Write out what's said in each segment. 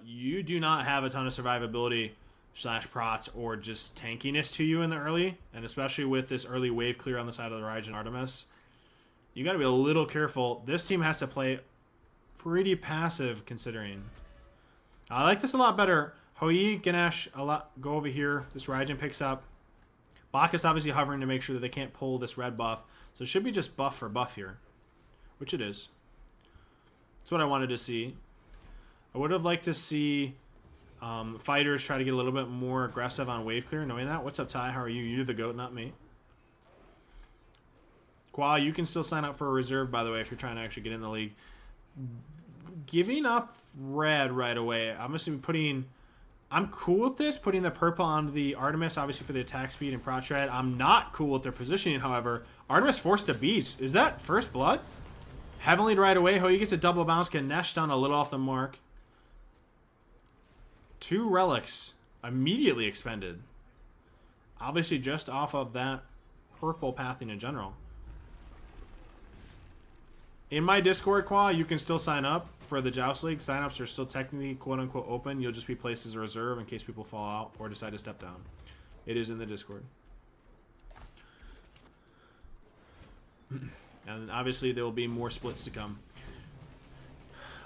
You do not have a ton of survivability slash prots or just tankiness to you in the early, and especially with this early wave clear on the side of the Raijin Artemis, you got to be a little careful. This team has to play pretty passive considering. I like this a lot better. Hoi, Ganesh, a lot go over here. This Raijin picks up. Bacchus obviously hovering to make sure that they can't pull this red buff. So it should be just buff for buff here, which it is. That's what I wanted to see. I would have liked to see fighters try to get a little bit more aggressive on wave clear, knowing that. What's up, Ty? How are you? You're the GOAT, not me. Qua, you can still sign up for a reserve, by the way, if you're trying to actually get in the league. Giving up red right away. I'm assuming putting... I'm cool with this, putting the purple onto the Artemis, obviously for the attack speed and prot shred. I'm not cool with their positioning, however. Artemis forced to beast. Is that first blood? Heavenly right away. Hoi gets a double bounce. Ganesh down a little off the mark. 2 relics immediately expended. Obviously just off of that purple pathing in general. In my Discord, Qua, you can still sign up for the Joust League. Signups are still technically quote-unquote open. You'll just be placed as a reserve in case people fall out or decide to step down. It is in the Discord. And obviously there will be more splits to come.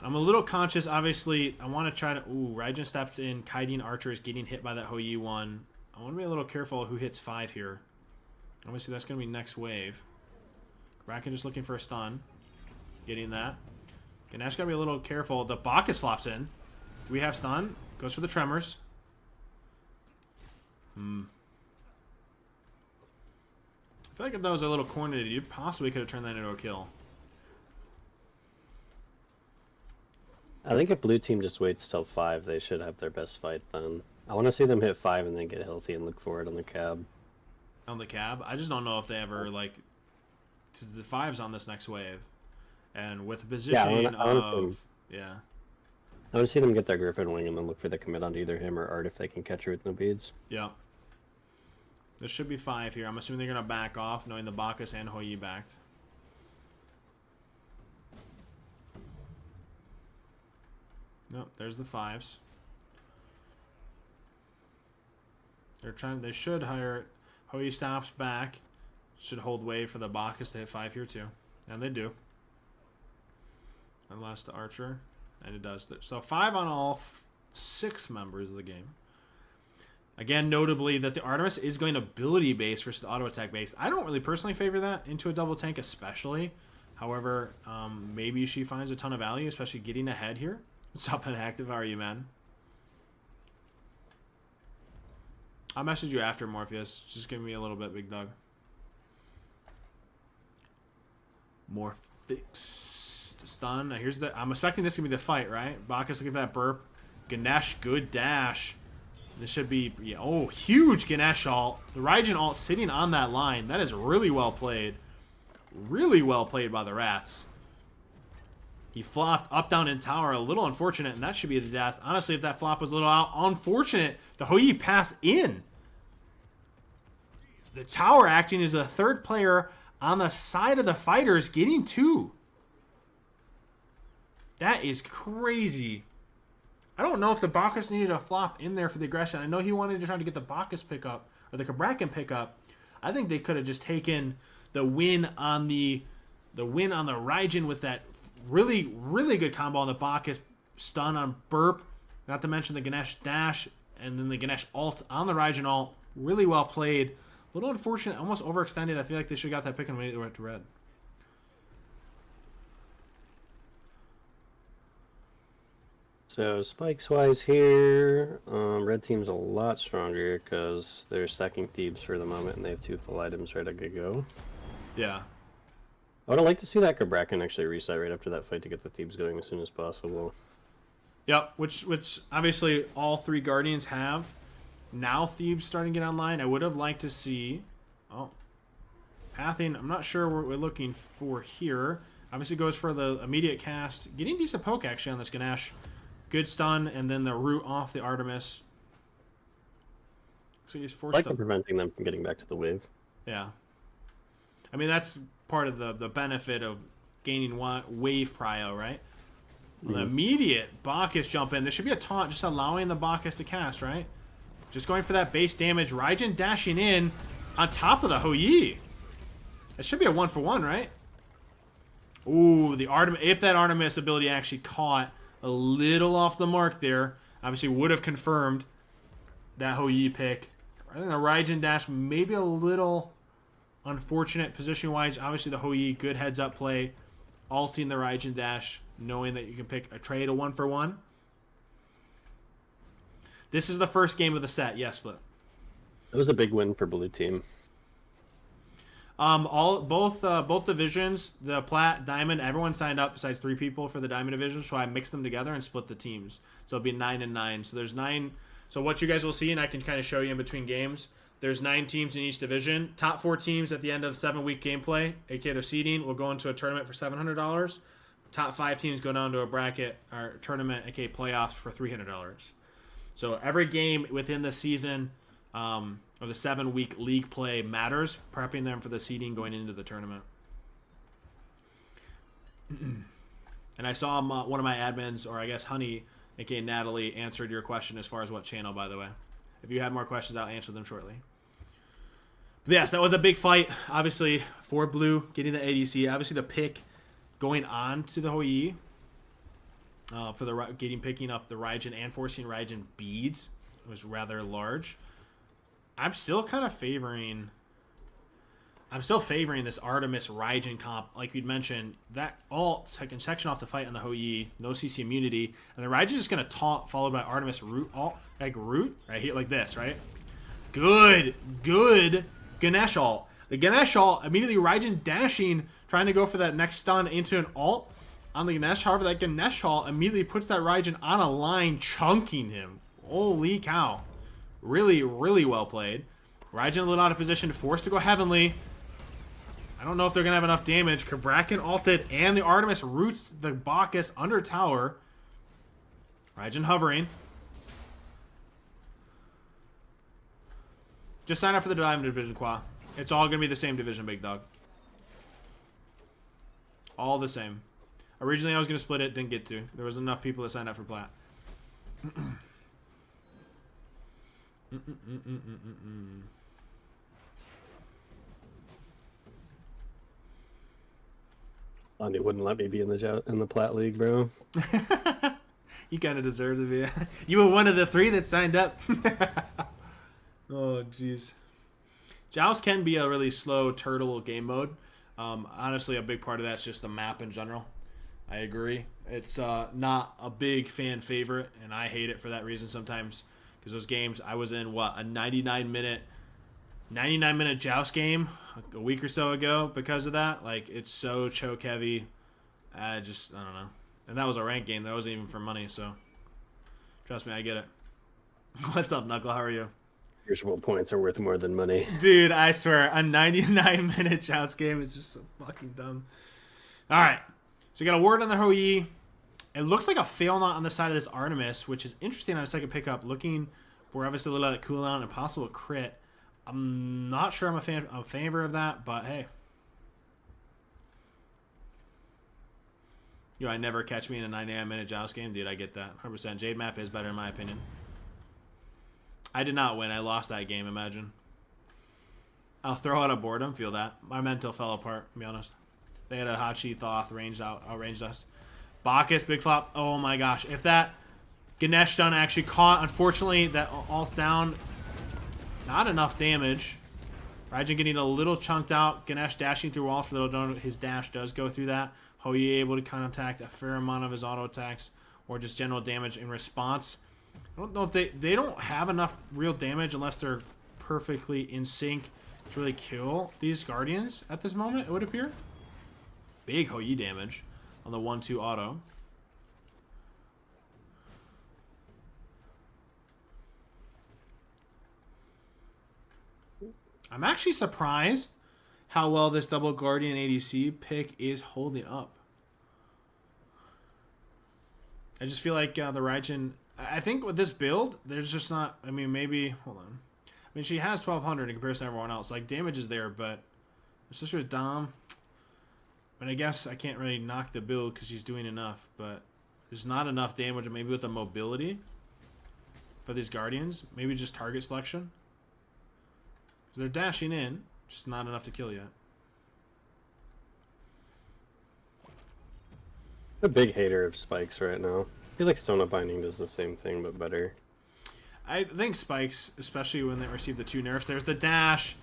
I'm a little conscious, obviously. I want to try to... Ooh, Raijin steps in. Kaidin Archer is getting hit by that Hoi one. I want to be a little careful who hits 5 here. Obviously that's going to be next wave. Kraken just looking for a stun. Getting that. Ganesh gotta be a little careful. The Bacchus flops in. Do we have stun? Goes for the tremors. I feel like if that was a little cornered, you possibly could have turned that into a kill. I think if blue team just waits till 5, they should have their best fight then. I want to see them hit 5 and then get healthy and look for it on the cab. On the cab? I just don't know if they ever, like... Because the 5's on this next wave. And with the positioning yeah, I want to see them get their Griffin Wing and then look for the commit onto either him or Art if they can catch her with no beads. Yeah. There should be 5 here. I'm assuming they're going to back off, knowing the Bacchus and Hoi backed. Nope, there's the 5s. They should hire it. Hoi stops back. Should hold wave for the Bacchus to hit 5 here too. And they do. Unless the Archer. And it does. So 5 on all 6 members of the game. Again, notably that the Artemis is going ability based versus the auto attack based. I don't really personally favor that into a double tank especially. However, maybe she finds a ton of value, especially getting ahead here. What's up and active? How are you, man? I'll message you after, Morpheus. Just give me a little bit, big dog. Morphix. Stun. Now here's the... I'm expecting this to be the fight, right? Bacchus looking for that burp. Ganesh, good dash. This should be... Yeah, oh, huge Ganesh ult. The Raijin ult sitting on that line. That is really well played. Really well played by the Rats. He flopped up, down, in tower. A little unfortunate, and that should be the death. Honestly, if that flop was a little out, unfortunate. The Hoi pass in. The tower acting as the 3rd player on the side of the fighters getting 2. That is crazy. I don't know if the Bacchus needed a flop in there for the aggression. I know he wanted to try to get the Bacchus pickup, or the Kabrakan pickup. I think they could have just taken the win on the Raijin with that really, really good combo on the Bacchus. Stun on burp. Not to mention the Ganesh dash, and then the Ganesh ult on the Raijin ult. Really well played. A little unfortunate, almost overextended. I feel like they should have got that pick and made it went to red. So spikes-wise here, red team's a lot stronger because they're stacking Thebes for the moment and they have 2 full items ready to go. Yeah. I would like to see that Kabrakan actually reset right after that fight to get the Thebes going as soon as possible. Yep, which obviously all 3 Guardians have. Now Thebes starting to get online. I would have liked to see... Oh. Pathing, I'm not sure what we're looking for here. Obviously goes for the immediate cast. Getting decent poke actually on this Ganesh. Good stun, and then the root off the Artemis. So he's forced like preventing them from getting back to the wave. Yeah. I mean, that's part of the benefit of gaining wave prio, right? On the immediate Bacchus jump in, there should be a taunt just allowing the Bacchus to cast, right? Just going for that base damage. Raijin dashing in on top of the Hou Yi. That should be a 1-for-1, right? Ooh, the Artemis, if that Artemis ability actually caught a little off the mark there, obviously would have confirmed that Hou Yi pick. I think the Raijin dash maybe a little unfortunate position-wise. Obviously the Hou Yi, good heads-up play. Ulting the Raijin dash, knowing that you can pick a trade, a 1-for-1. This is the first game of the set. Yes, Split. That was a big win for blue team. Both divisions, the Plat, Diamond, everyone signed up besides 3 people for the Diamond division, so I mixed them together and split the teams. So it'll be 9 and 9. So there's 9. So what you guys will see, and I can kind of show you in between games, there's 9 teams in each division. Top 4 teams at the end of 7-week gameplay, aka their seeding, will go into a tournament for $700. Top 5 teams go down to a bracket or tournament, aka playoffs, for $300. So every game within the season, or the 7-week league play matters, prepping them for the seeding going into the tournament. And I saw one of my admins, or I guess Honey, aka Natalie, answered your question as far as what channel, by the way. If you have more questions, I'll answer them shortly. But yes, that was a big fight, obviously, for blue, getting the ADC. Obviously, the pick going on to the Hou Yi for the picking up the Raijin and forcing Raijin beads was rather large. I'm still favoring this Artemis Raijin comp. Like you'd mentioned, that ult can section off the fight on the Hou Yi, no CC immunity, and the Raijin is going to taunt followed by Artemis root ult, like root, right here, like this, right? Good Ganesh ult. The Ganesh ult, immediately Raijin dashing, trying to go for that next stun into an ult on the Ganesh. However, that Ganesh ult immediately puts that Raijin on a line, chunking him. Holy cow. Really, really well played. Raijin a little out of position, forced to go Heavenly. I don't know if they're going to have enough damage. Kraken ulted, and the Artemis roots the Bacchus under tower. Raijin hovering. Just sign up for the Diamond Division, Qua. It's all going to be the same division, big dog. All the same. Originally, I was going to split it, didn't get to. There was enough people that signed up for Plat. They wouldn't let me be in the Plat League, bro. You kind of deserve to be. You were one of the 3 that signed up. Oh, jeez. Joust can be a really slow turtle game mode. Honestly, a big part of that's just the map in general. I agree. It's not a big fan favorite, and I hate it for that reason sometimes. Because those games, I was in, a 99-minute Joust game a week or so ago because of that. Like, it's so choke heavy. I don't know. And that was a ranked game. That wasn't even for money, so trust me, I get it. What's up, Knuckle? How are you? Virtual points are worth more than money. Dude, I swear, a 99-minute Joust game is just so fucking dumb. All right. So we got a ward on the Hou Yi. It looks like a fail knot on the side of this Artemis, which is interesting on a second pickup. Looking for obviously a little bit of cooldown and a possible crit. I'm not sure I'm a favor of that, but hey. I never catch me in a 99-minute Joust game. Dude, I get that. 100%. Jade map is better in my opinion. I did not win. I lost that game, imagine. I'll throw out a boredom. Feel that. My mental fell apart, to be honest. They had a Hachi Thoth outranged us. Bacchus, big flop. Oh my gosh. If that Ganesh stun actually caught, unfortunately, that ult's down. Not enough damage. Raijin getting a little chunked out. Ganesh dashing through walls for the little donut. His dash does go through that. Hou Yi able to contact a fair amount of his auto attacks or just general damage in response. I don't know if they don't have enough real damage unless they're perfectly in sync to really kill these Guardians at this moment, it would appear. Big Hou Yi damage on the 1-2 auto. I'm actually surprised how well this double Guardian ADC pick is holding up. I just feel like the Raijin... I think with this build, there's just not... I mean, maybe... Hold on. I mean, she has 1,200 in comparison to everyone else. Like, damage is there, but... My sister's Dom... But I guess I can't really knock the build because she's doing enough, but... There's not enough damage, maybe with the mobility for these Guardians. Maybe just target selection. Because they're dashing in, just not enough to kill yet. I'm a big hater of spikes right now. I feel like Stone of Binding does the same thing, but better. I think spikes, especially when they receive the 2 nerfs. There's the dash.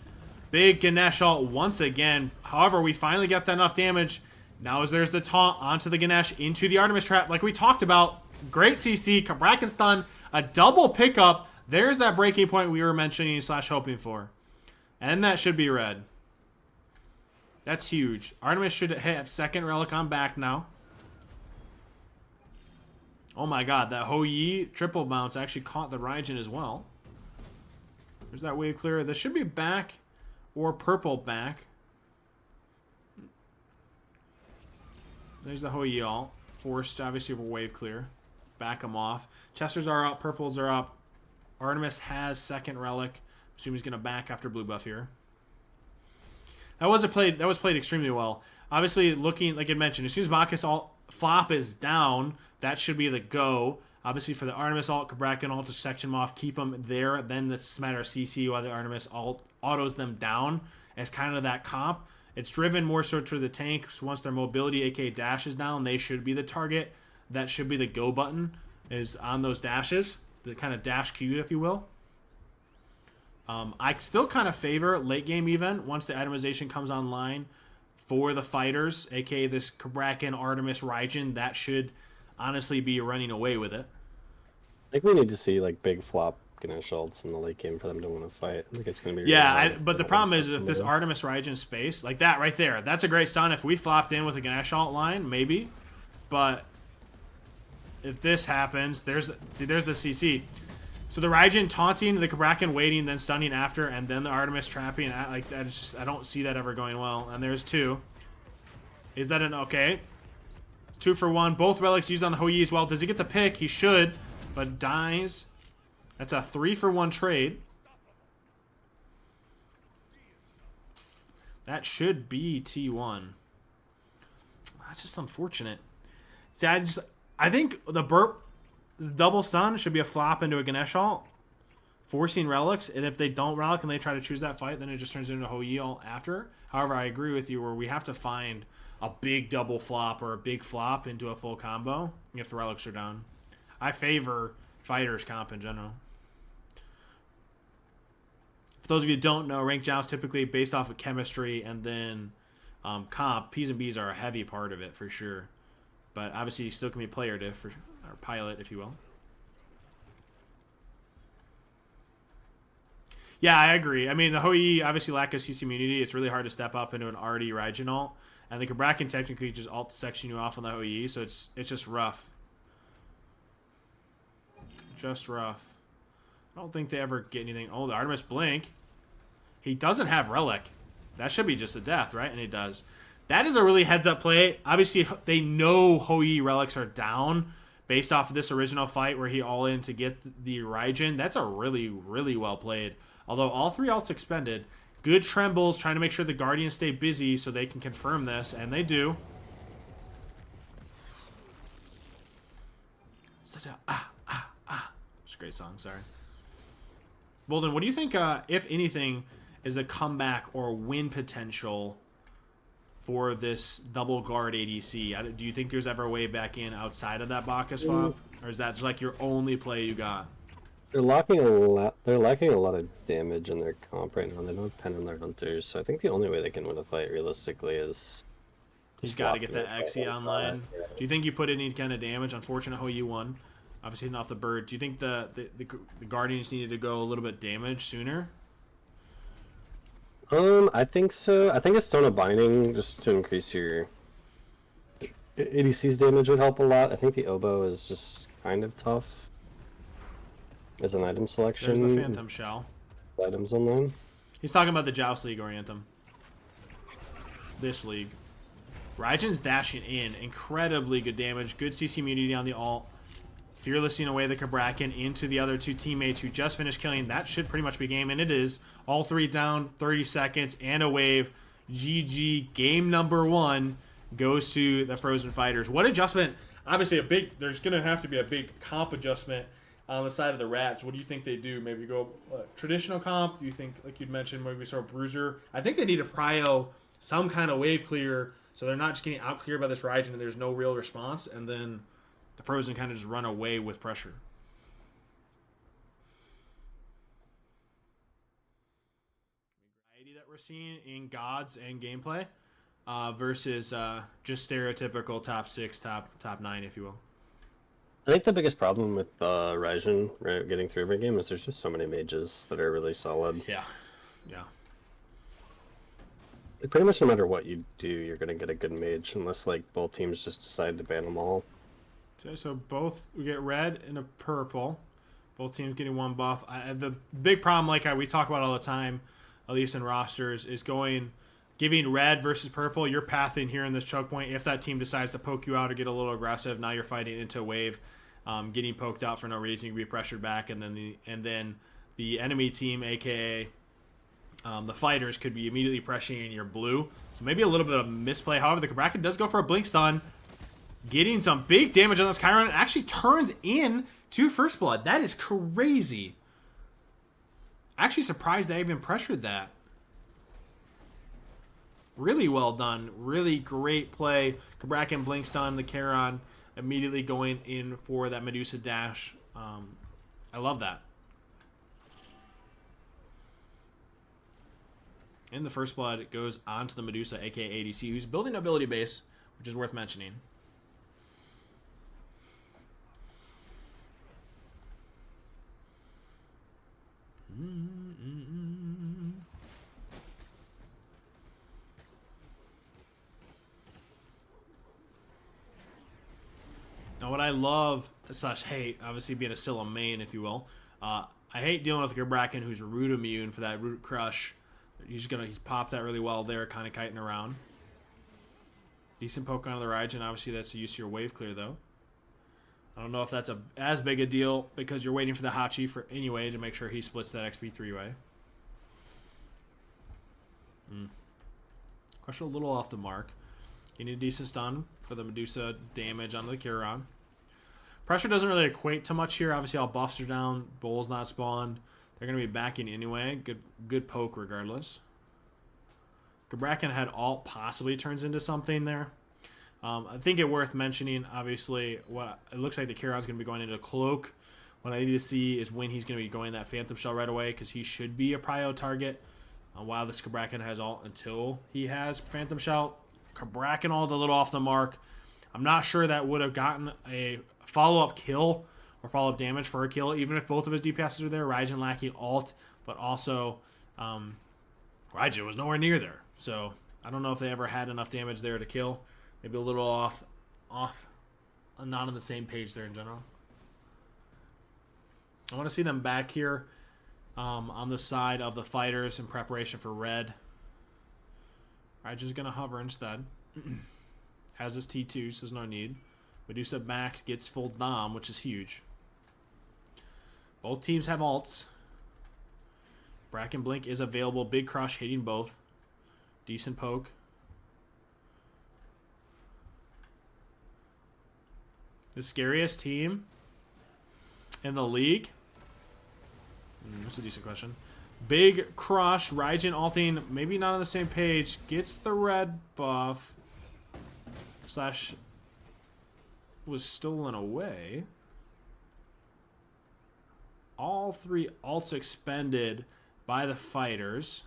Big Ganesh ult once again. However, we finally get that enough damage. Now there's the taunt onto the Ganesh into the Artemis trap. Like we talked about, great CC, Bracken stun, a double pickup. There's that breaking point we were mentioning / hoping for. And that should be red. That's huge. Artemis should have second relic on back now. Oh my god, that Hou Yi triple bounce actually caught the Raijin as well. There's that wave clear. This should be back or purple back. There's the Hou Yi ult. Forced, obviously, for wave clear. Back them off. Chesters are up. Purples are up. Artemis has second relic. Assume he's going to back after blue buff here. That was played extremely well. Obviously, looking, like I mentioned, as soon as Bacchus ult flop is down, that should be the go. Obviously, for the Artemis ult, Bracken ult to section them off, keep them there. Then it's a matter of CC while the Artemis ult autos them down as kind of that comp. It's driven more so to the tanks. Once their mobility, aka dash, is down, they should be the target. That should be the go button, is on those dashes. The kind of dash Q, if you will. I still kind of favor late game event once the itemization comes online for the fighters, aka this Bracken, Artemis, Raijin. That should honestly be running away with it. I think we need to see like big flop Ganesh ults in the late game for them to want to fight. I think it's going to be but the problem is if this Artemis Raijin space, like that right there, that's a great stun. If we flopped in with a Ganesh ult line, maybe. But if this happens, there's the CC. So the Raijin taunting, the Bracken waiting, then stunning after, and then the Artemis trapping. Like that is just, I don't see that ever going well. And there's 2. Is that an okay? 2 for 1. Both relics used on the Hou Yi as well. Does he get the pick? He should, but dies. That's a 3 for 1 trade. That should be T1. That's just unfortunate. See, I think the double stun should be a flop into a Ganesh ult, forcing relics, and if they don't relic and they try to choose that fight, then it just turns into a Hou Yi ult after. However, I agree with you where we have to find a big double flop or a big flop into a full combo if the relics are down. I favor fighters comp in general. For those of you who don't know, ranked Joust typically based off of chemistry and then comp. P's and B's are a heavy part of it for sure. But obviously, you still can be player diff, or pilot, if you will. Yeah, I agree. I mean, the Hou Yi obviously lack of CC immunity. It's really hard to step up into an already Raijin ult. And the Bracken technically just ult section you off on the Hou Yi, so it's just rough. Just rough. I don't think they ever get anything. Oh, the Artemis Blink. He doesn't have Relic. That should be just a death, right? And he does. That is a really heads-up play. Obviously, they know Hou Yi relics are down based off of this original fight where he all-in to get the Raijin. That's a really, really well played. Although all 3 ults expended. Good trembles, trying to make sure the Guardians stay busy so they can confirm this, and they do. It's a great song, sorry. Bolden, what do you think, if anything, is a comeback or win potential for this double guard ADC? Do you think there's ever a way back in outside of that Bacchus flop? Or is that just like your only play you got? They're lacking a lot of damage in their comp right now. They don't have pen in their hunters, so I think the only way they can win a fight realistically is he's got to get that Xe online. Yeah. Do you think you put any kind of damage? Unfortunate Hou Yi won. Obviously hitting off the bird. Do you think the Guardians needed to go a little bit damage sooner? I think so. I think a Stone of Binding just to increase your ADC's damage would help a lot. I think the Oboe is just kind of tough as an item selection. There's the Phantom Shell. Items online. He's talking about the Joust League or Anthem. This league. Raijin's dashing in. Incredibly good damage. Good CC immunity on the ult. Fearlessing away the Bracken into the other 2 teammates who just finished killing. That should pretty much be game, and it is. All 3 down, 30 seconds, and a wave. GG. Game number 1 goes to the Frozen Fighters. What adjustment. obviously there's going to have to be a big comp adjustment on the side of the Rats. What do you think they do? Maybe go traditional comp? Do you think, like you'd mentioned, maybe sort of Bruiser? I think they need to prio some kind of wave clear so they're not just getting out cleared by this Raijin and there's no real response, and then the Frozen kind of just run away with pressure. Variety that we're seeing in gods and gameplay versus just stereotypical top 6, top 9, if you will. I think the biggest problem with Raijin getting through every game is there's just so many mages that are really solid. Yeah. Like, pretty much no matter what you do, you're going to get a good mage, unless like both teams just decide to ban them all. So both, we get red and a purple. Both teams getting one buff. The big problem, like we talk about all the time, at least in rosters, is giving red versus purple. You're pathing here in this choke point. If that team decides to poke you out or get a little aggressive, now you're fighting into a wave, getting poked out for no reason. You can be pressured back, and then the enemy team, aka the fighters, could be immediately pressuring your blue. So maybe a little bit of misplay. However, the Cabrakan does go for a blink stun, getting some big damage on this Chiron. It actually turns in to First Blood. That is crazy. Actually surprised they even pressured that. Really well done. Really great play. Cabrakan blink stun the Charon, immediately going in for that Medusa dash. I love that. In the First Blood, it goes onto the Medusa, aka ADC, who's building ability base, which is worth mentioning. Now, what I love / hate, obviously being a Scylla main, if you will, I hate dealing with a Cabrakan who's root immune for that root crush. He's popped that really well there, kind of kiting around. Decent poke onto the Raijin. Obviously, that's the use of your wave clear, though. I don't know if that's as big a deal because you're waiting for the Hachi anyway to make sure he splits that XP 3-way. Crush a little off the mark. Getting a decent stun for the Medusa damage on the Chiron. Pressure doesn't really equate to much here. Obviously, all buffs are down. Bull's not spawned. They're going to be backing anyway. Good poke regardless. Cabrakan had alt possibly turns into something there. I think it worth mentioning, obviously, what it looks like the Chiron's going to be going into Cloak. What I need to see is when he's going to be going that Phantom Shell right away, because he should be a prio target. While this Cabrakan has alt until he has Phantom Shell. Cabrakan ult a little off the mark. I'm not sure that would have gotten a follow-up kill or follow-up damage for a kill, even if both of his DPSs are there. Raijin lacking alt, but also Raijin was nowhere near there. So I don't know if they ever had enough damage there to kill. Maybe a little off, not on the same page there in general. I want to see them back here on the side of the fighters in preparation for red. Raijin's going to hover instead. Has his T2, so there's no need. Medusa back, gets full Dom, which is huge. Both teams have alts. Bracken Blink is available. Big crush hitting both. Decent poke. The scariest team in the league? That's a decent question. Big crush. Raijin ulting, maybe not on the same page. Gets the red buff. / was stolen away. All 3 alts expended by the fighters.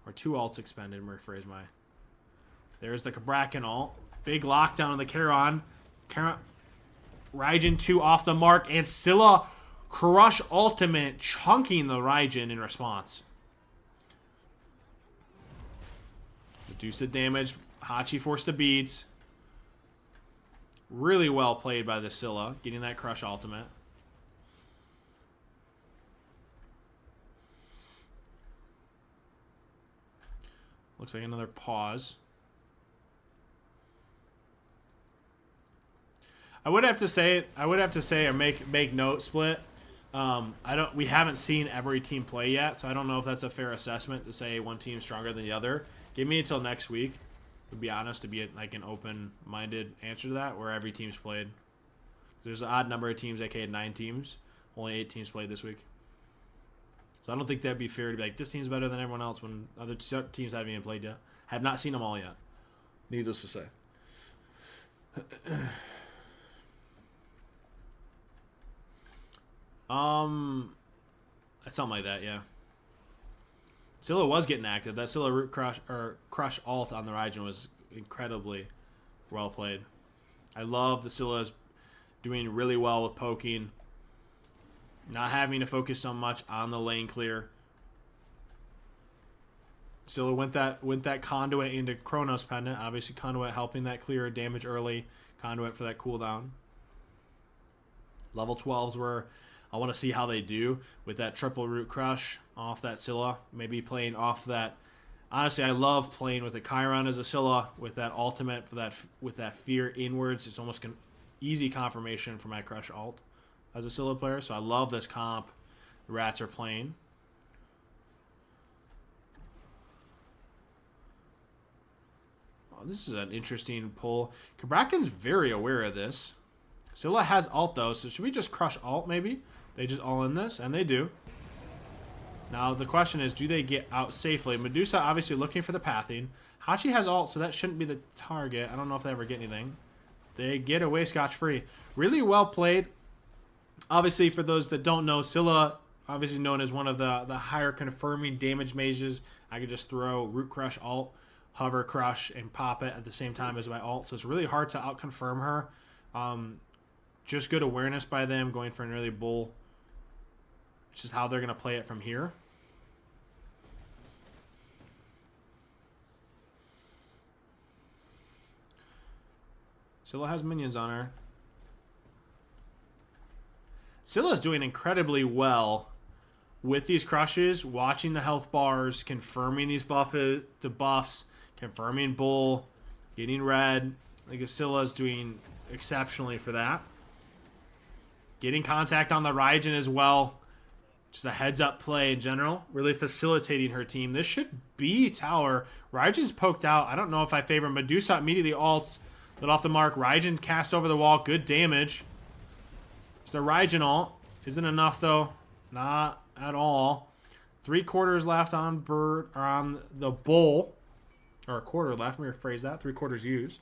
Or 2 alts expended, let me rephrase my. There's the Cabrakan ult. Big lockdown on the Charon. Raijin 2 off the mark. And Scylla crush ultimate, chunking the Raijin in response. Medusa damage. Hachi forced to beads. Really well played by the Scylla, getting that crush ultimate. Looks like another pause. I would have to say or make note split. We haven't seen every team play yet, so I don't know if that's a fair assessment to say one team's stronger than the other. Give me until next week. To be honest, to be like an open-minded answer to that, where every team's played. There's an odd number of teams, aka 9 teams. Only 8 teams played this week. So I don't think that'd be fair to be like, this team's better than everyone else when other teams haven't even played yet. Have not seen them all yet. Needless to say. Something like that, yeah. Scylla was getting active. That Scylla root crush alt on the Raijin was incredibly well played. I love the Scylla's doing really well with poking. Not having to focus so much on the lane clear. Scylla went that Conduit into Chronos Pendant. Obviously, Conduit helping that clear damage early. Conduit for that cooldown. Level 12s were... I want to see how they do with that triple root crush off that Scylla. Maybe playing off that. Honestly, I love playing with a Chiron as a Scylla with that ultimate for that with that fear inwards. It's almost an easy confirmation for my crush alt as a Scylla player. So I love this comp the Rats are playing. Oh, this is an interesting pull. Kabrakan's very aware of this. Scylla has ult though, so should we just crush ult maybe? They just all in this, and they do. Now, the question is, do they get out safely? Medusa obviously looking for the pathing. Hachi has ult, so that shouldn't be the target. I don't know if they ever get anything. They get away scotch-free. Really well played. Obviously, for those that don't know, Scylla, obviously known as one of the higher confirming damage mages. I could just throw Root Crush ult, Hover Crush, and pop it at the same time as my ult. So it's really hard to out-confirm her. Just good awareness by them, going for an early bull. Which is how they're going to play it from here. Scylla has minions on her. Scylla is doing incredibly well with these crushes, watching the health bars, confirming these the buffs, confirming bull, getting red. I think Scylla is doing exceptionally for that. Getting contact on the Raijin as well. Just a heads-up play in general. Really facilitating her team. This should be tower. Raijin's poked out. I don't know if I favor Medusa. Immediately ults. Lit off the mark. Raijin cast over the wall. Good damage. It's the Raijin ult. Isn't enough, though. Not at all. 3/4 left on bird or on the bull. Or a quarter left. Let me rephrase that. 3/4 used.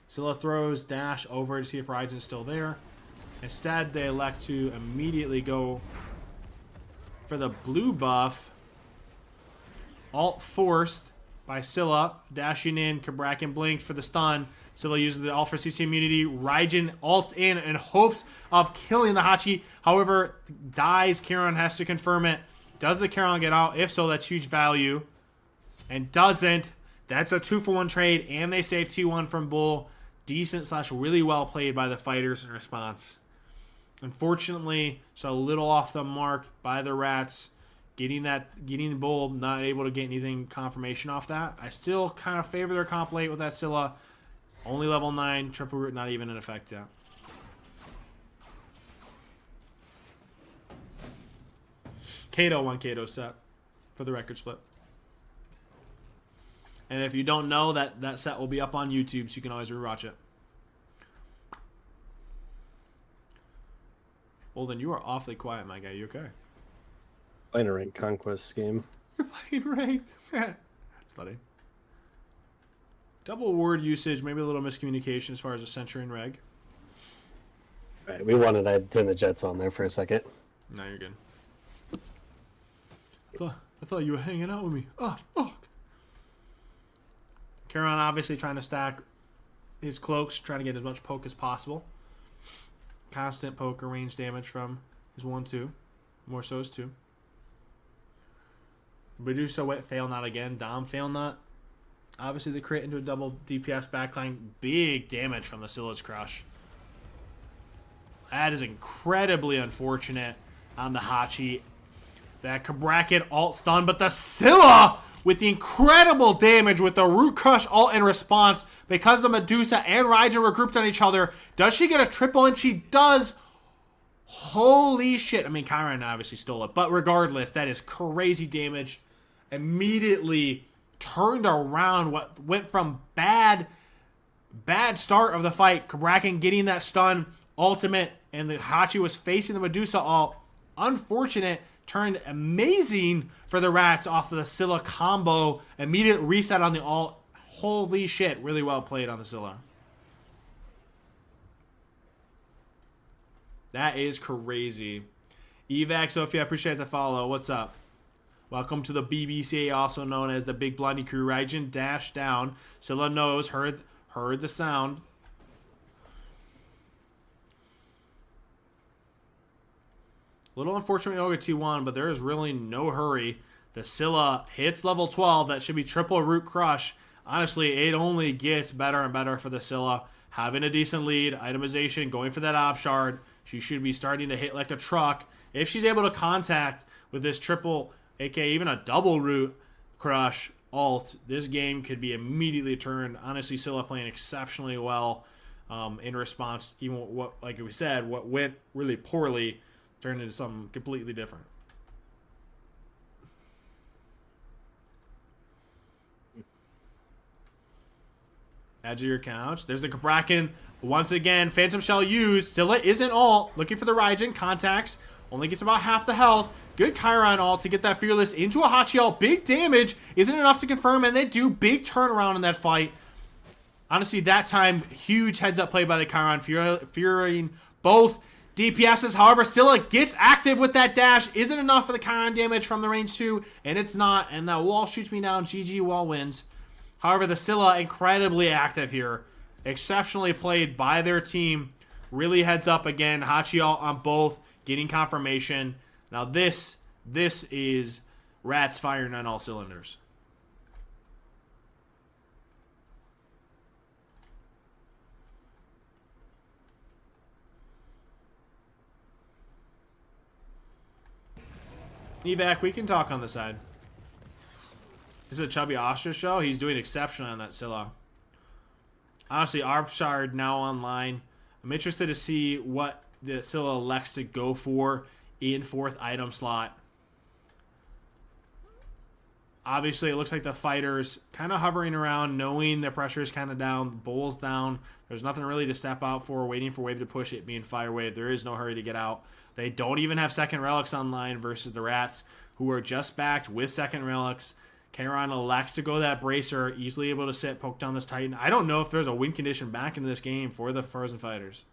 Scylla throws dash over to see if Raijin's still there. Instead, they elect to immediately go for the blue buff. Alt forced by Scylla. Dashing in. Kabrakan blinked for the stun. Scylla uses the ult for CC immunity. Raijin ults in hopes of killing the Hachi. However, dies. Charon has to confirm it. Does the Charon get out? If so, that's huge value. And doesn't. That's a 2-for-1 trade. And they save T1 from Bull. Decent / really well played by the fighters in response. Unfortunately, it's a little off the mark by the Rats. Getting the Bull, not able to get anything confirmation off that. I still kind of favor their comp late with that Scylla. Only level 9, triple root not even in effect yet. Kato 1 Kato set for the record split. And if you don't know, that set will be up on YouTube, so you can always rewatch it. Well, then you are awfully quiet, my guy. You okay? Playing a ranked conquest game. You're playing ranked. That's funny. Double word usage, maybe a little miscommunication as far as a Century and Reg. Right, we wanted to turn the Jets on there for a second. No, you're good. I thought you were hanging out with me. Oh, fuck. Charon obviously trying to stack his cloaks, trying to get as much poke as possible. Constant poker range damage from his 1-2. More so is 2. Medusa wet fail not again. Dom fail not. Obviously the crit into a double DPS backline. Big damage from the Scylla's crush. That is incredibly unfortunate on the Hachi. That Kabrakan alt stun, but the Scylla with the incredible damage with the Root Crush ult in response because the Medusa and Raijin were grouped on each other. Does she get a triple? And she does. Holy shit. I mean, Chiron obviously stole it, but regardless, that is crazy damage. Immediately turned around what went from bad start of the fight. Kraken getting that stun ultimate, and the Hachi was facing the Medusa ult. Unfortunate, turned amazing for the Rats off of the Scylla combo. Immediate reset on the ult. Holy shit, really well played on the Scylla. That is crazy. Evac Sophia, appreciate the follow. What's up? Welcome to the BBC, also known as the Big Blondie Crew. Raijin dash down. Scylla knows, heard the sound. Little unfortunate we don't get T1, but there is really no hurry. The Scylla hits level 12. That should be triple root crush. Honestly, it only gets better and better for the Scylla. Having a decent lead, itemization, going for that op shard. She should be starting to hit like a truck. If she's able to contact with this triple, aka even a double root crush ult, this game could be immediately turned. Honestly, Scylla playing exceptionally well in response. Even what, like we said, what went really poorly turned into something completely different. Add to your couch. There's the Kraken. Once again, Phantom Shell used. Scylla isn't ult. Looking for the Raijin. Contacts. Only gets about half the health. Good Chiron ult to get that Fearless into a Hachi ult. Big damage. Isn't enough to confirm, and they do. Big turnaround in that fight. Honestly, that time, huge heads-up play by the Chiron. Fearing both DPSs. However, Scylla gets active with that dash. Isn't enough for the Chiron damage from the range 2, and it's not. And that wall shoots me down. GG, wall wins. However, the Scylla incredibly active here. Exceptionally played by their team. Really heads up again. Hachi ult on both. Getting confirmation. Now this is Rats firing on all cylinders. Evac, we can talk on the side. This is a Chubby Ostrich show. He's doing exceptional on that Scylla. Honestly, Arpshard now online. I'm interested to see what the Scylla elects to go for in 4th item slot. Obviously, it looks like the fighters kind of hovering around, knowing the pressure is kind of down, Bull's down. There's nothing really to step out for, waiting for Wave to push it, being Fire Wave. There is no hurry to get out. They don't even have second relics online versus the Rats, who are just backed with second relics. Chiron elects to go that Bracer, easily able to sit, poke down this Titan. I don't know if there's a win condition back into this game for the Frozen Fighters.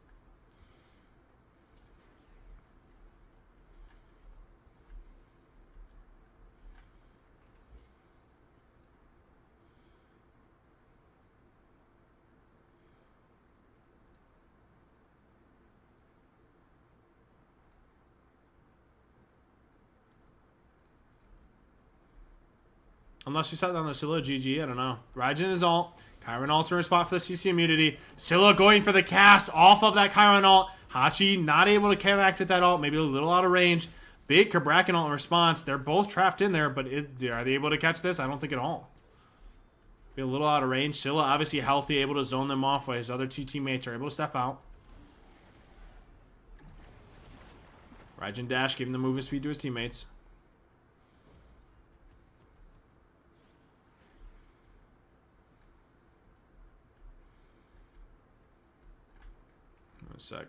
Unless you set down the Scylla, GG, I don't know. Raijin is ult. Chiron ult's in response for the CC immunity. Scylla going for the cast off of that Chiron ult. Hachi not able to connect with that ult. Maybe a little out of range. Big Kraken ult in response. They're both trapped in there, but are they able to catch this? I don't think at all. Be a little out of range. Scylla obviously healthy, able to zone them off while his other 2 teammates are able to step out. Raijin dash, giving the movement speed to his teammates. One sec.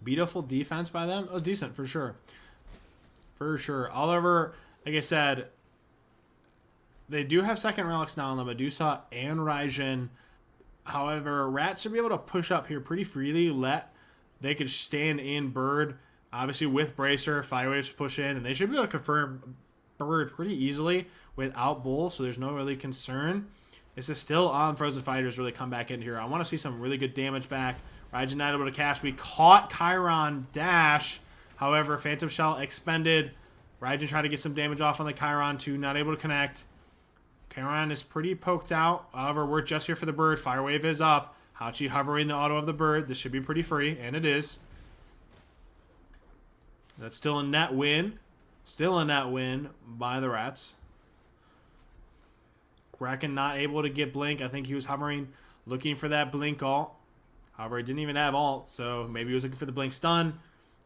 Beautiful defense by them. It was decent for sure. For sure. However, like I said, they do have second relics now on the Medusa and Raijin. However, Rats should be able to push up here pretty freely. They could stand in Bird, obviously with Bracer, Fire Waves push in, and they should be able to confirm Bird pretty easily without Bull, so there's no really concern. This is still on Frozen Fighters really come back in here. I want to see some really good damage back. Raijin not able to cast. We caught Chiron dash. However, Phantom Shell expended. Raijin tried to get some damage off on the Chiron too, not able to connect. Chiron is pretty poked out. However, we're just here for the Bird. Fire Wave is up. Hachi hovering the auto of the Bird. This should be pretty free, and it is. That's still a net win. Still a net win by the Rats. Bracken not able to get blink. I think he was hovering, looking for that blink alt. However, he didn't even have alt, so maybe he was looking for the blink stun.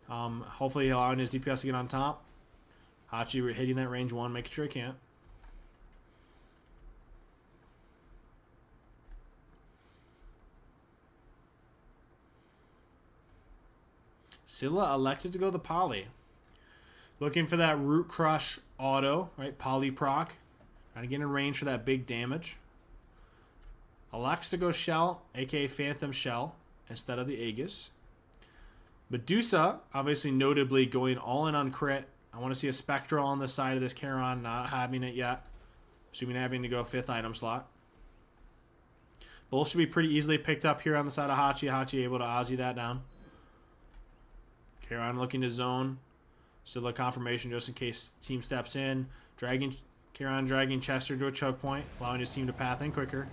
Hopefully allowing his DPS to get on top. Hachi hitting that range 1, making sure he can't. Scylla elected to go the poly. Looking for that root crush auto, right? Poly proc. Trying to get in range for that big damage. Elects to go shell, aka Phantom Shell, instead of the Aegis. Medusa, obviously notably going all in on crit. I want to see a Spectral on the side of this Charon, not having it yet. Assuming having to go 5th item slot. Both should be pretty easily picked up here on the side of Hachi. Hachi able to Ozzy that down. Charon looking to zone. Still a confirmation just in case team steps in. Charon dragging Chester to a choke point, allowing his team to path in quicker.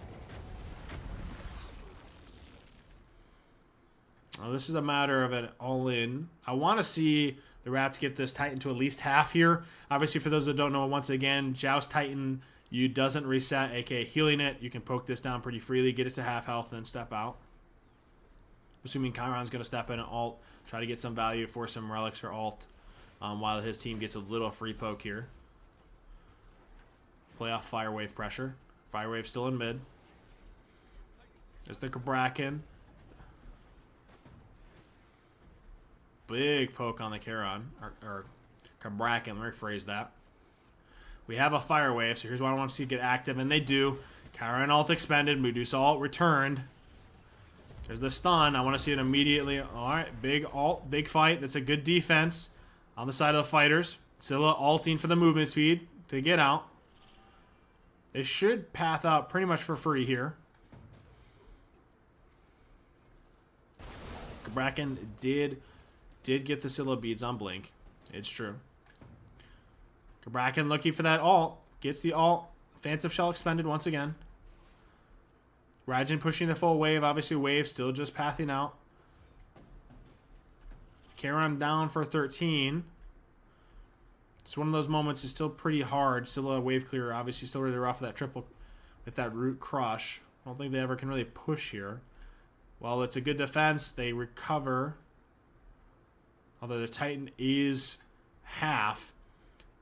Oh, this is a matter of an all-in. I want to see the Rats get this Titan to at least half here. Obviously, for those that don't know, once again, Joust Titan, you doesn't reset, aka healing it. You can poke this down pretty freely, get it to half health, then step out. Assuming Chiron's going to step in and ult, try to get some value for some relics or alt, while his team gets a little free poke here. Play off Fire Wave pressure. Fire Wave still in mid. There's the Bracken. Big poke on the Charon, or Bracken, let me rephrase that. We have a Fire Wave, so here's what I want to see get active, and they do. Charon alt expended, Medusa alt returned. There's the stun. I want to see it immediately. Alright, big alt, big fight. That's a good defense on the side of the fighters. Scylla alting for the movement speed to get out. They should path out pretty much for free here. Bracken did get the Scylla beads on blink. It's true. Bracken looking for that alt. Gets the alt. Phantom Shell expended once again. Raijin pushing the full wave. Obviously, wave still just pathing out. Charon down for 13. It's one of those moments. It's still pretty hard. Still a wave clear. Obviously, still really rough with that triple, with that root crush. I don't think they ever can really push here. While it's a good defense, they recover. Although the Titan is half,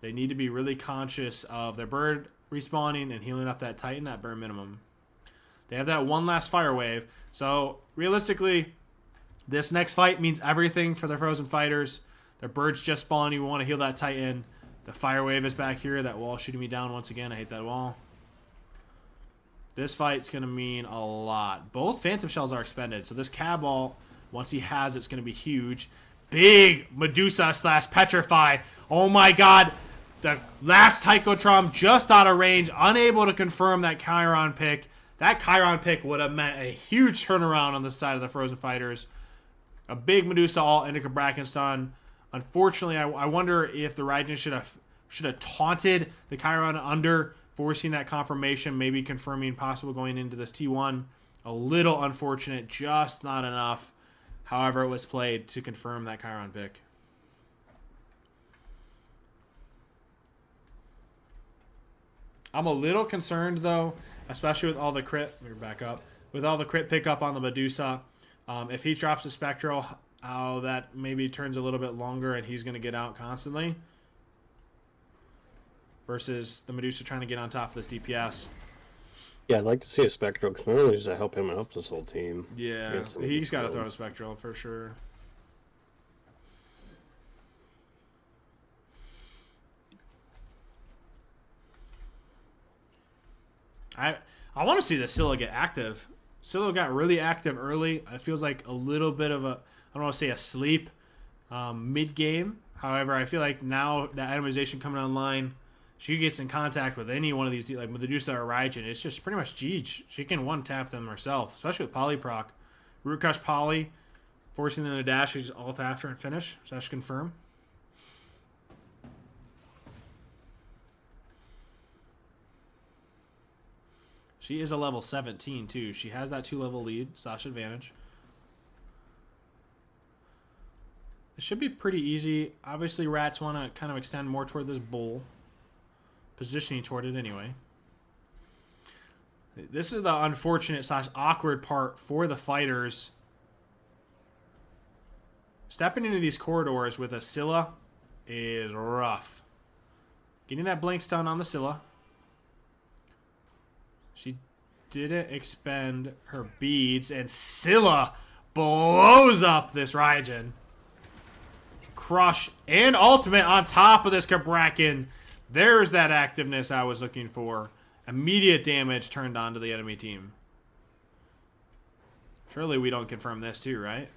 they need to be really conscious of their bird respawning and healing up that Titan at bare minimum. They have that one last Fire Wave. So, realistically, this next fight means everything for the Frozen Fighters. Their bird's just spawning. You want to heal that Titan. The Fire Wave is back here. That wall shooting me down once again. I hate that wall. This fight's going to mean a lot. Both Phantom Shells are expended. So this Cabal, once he has it, it's going to be huge. Big Medusa / Petrify. Oh my god. The last Tychotrom just out of range. Unable to confirm that Chiron pick. That Chiron pick would have meant a huge turnaround on the side of the Frozen Fighters. A big Medusa alt into Bracken stun. Unfortunately, I wonder if the Raijin should have taunted the Chiron under, forcing that confirmation, maybe confirming possible going into this T1. A little unfortunate, just not enough. However, it was played to confirm that Chiron pick. I'm a little concerned, though, especially with all the crit. Let me back up. With all the crit pickup on the Medusa. If he drops a Spectral, that maybe turns a little bit longer and he's going to get out constantly. Versus the Medusa trying to get on top of this DPS. Yeah, I'd like to see a Spectral, because not only does it help him, it helps this whole team. Yeah, he's got to throw a Spectral for sure. I want to see the Scylla get active. Scylla got really active early. It feels like a little bit of a, I don't want to say a sleep mid-game. However, I feel like now that itemization coming online, she gets in contact with any one of these, like Medusa or Raijin, it's just pretty much Jeej. She can one-tap them herself, especially with Polyproc. Root Crush Poly, forcing them to dash, she just ult after and finish. So that's confirm. She is a level 17, too. She has that 2-level lead, slash advantage. It should be pretty easy. Obviously, Rats want to kind of extend more toward this bull. Positioning toward it anyway. This is the unfortunate / awkward part for the fighters. Stepping into these corridors with a Scylla is rough. Getting that blink stun on the Scylla. She didn't expend her beads, and Scylla blows up this Raijin. Crush and ultimate on top of this Cabrakan. There's that activeness I was looking for. Immediate damage turned on to the enemy team. Surely we don't confirm this too, right?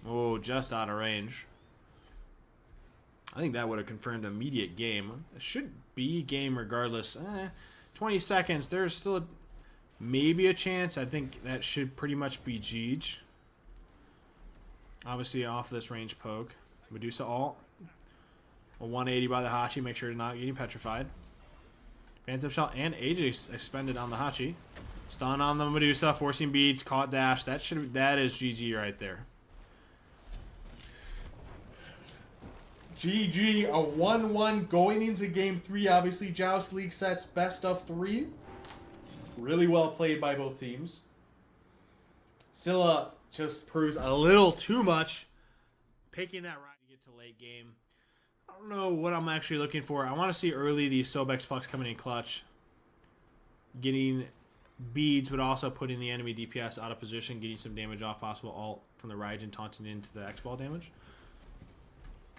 Oh, just out of range. I think that would have confirmed immediate game. It should be game regardless. 20 seconds. There's still maybe a chance. I think that should pretty much be Jeej. Obviously off this range poke. Medusa ult. A 180 by the Hachi. Make sure to not getting petrified. Phantom Shell and Aegis expended on the Hachi. Stun on the Medusa. Forcing beads. Caught dash. That is GG right there. GG, a 1-1 going into game 3. Obviously, Joust League sets best of 3. Really well played by both teams. Scylla just proves a little too much. Picking that right to get to late game. I don't know what I'm actually looking for. I want to see early these Sobex Pucks coming in clutch. Getting beads, but also putting the enemy DPS out of position. Getting some damage off possible ult from the Raijin, taunting into the X-Ball damage.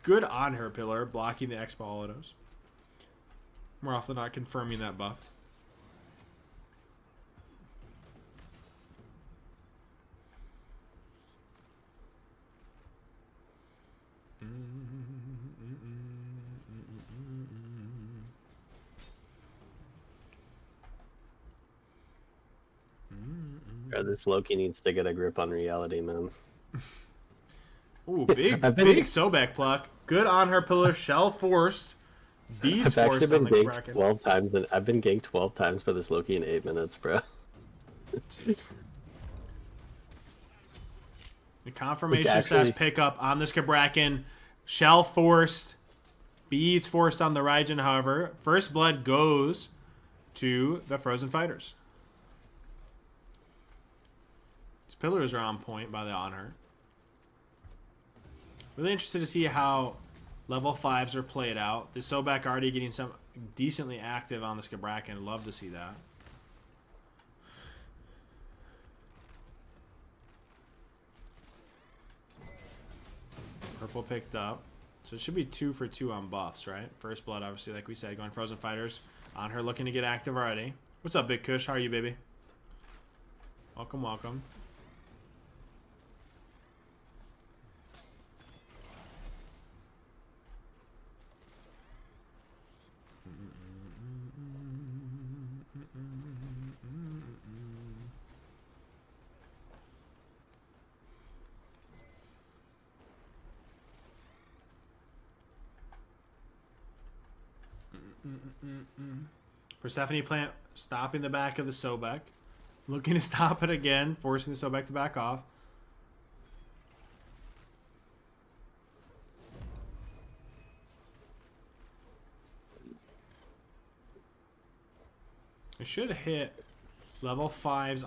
Good on her pillar, blocking the X-Ball autos. More often than not confirming that buff. This Loki needs to get a grip on reality, man. Ooh, big Sobek pluck. Good on her pillar. Shell forced. Bees I've forced actually on been the ganked Kraken. 12 times, and I've been ganked 12 times by this Loki in 8 minutes, bro. The confirmation / pickup on this Cabrakan. Shell forced. Bees forced on the Raijin, however. First blood goes to the Frozen Fighters. These pillars are on point by the honor. Really interested to see how level 5s are played out. The Sobek already getting some decently active on this Cabrakan. Love to see that. Purple picked up. So it should be 2 for 2 on buffs, right? First blood, obviously, like we said, going Frozen Fighters. On her looking to get active already. What's up, Big Kush? How are you, baby? Welcome, welcome. Persephone plant stopping the back of the Sobek. Looking to stop it again, forcing the Sobek to back off. It should hit level 5s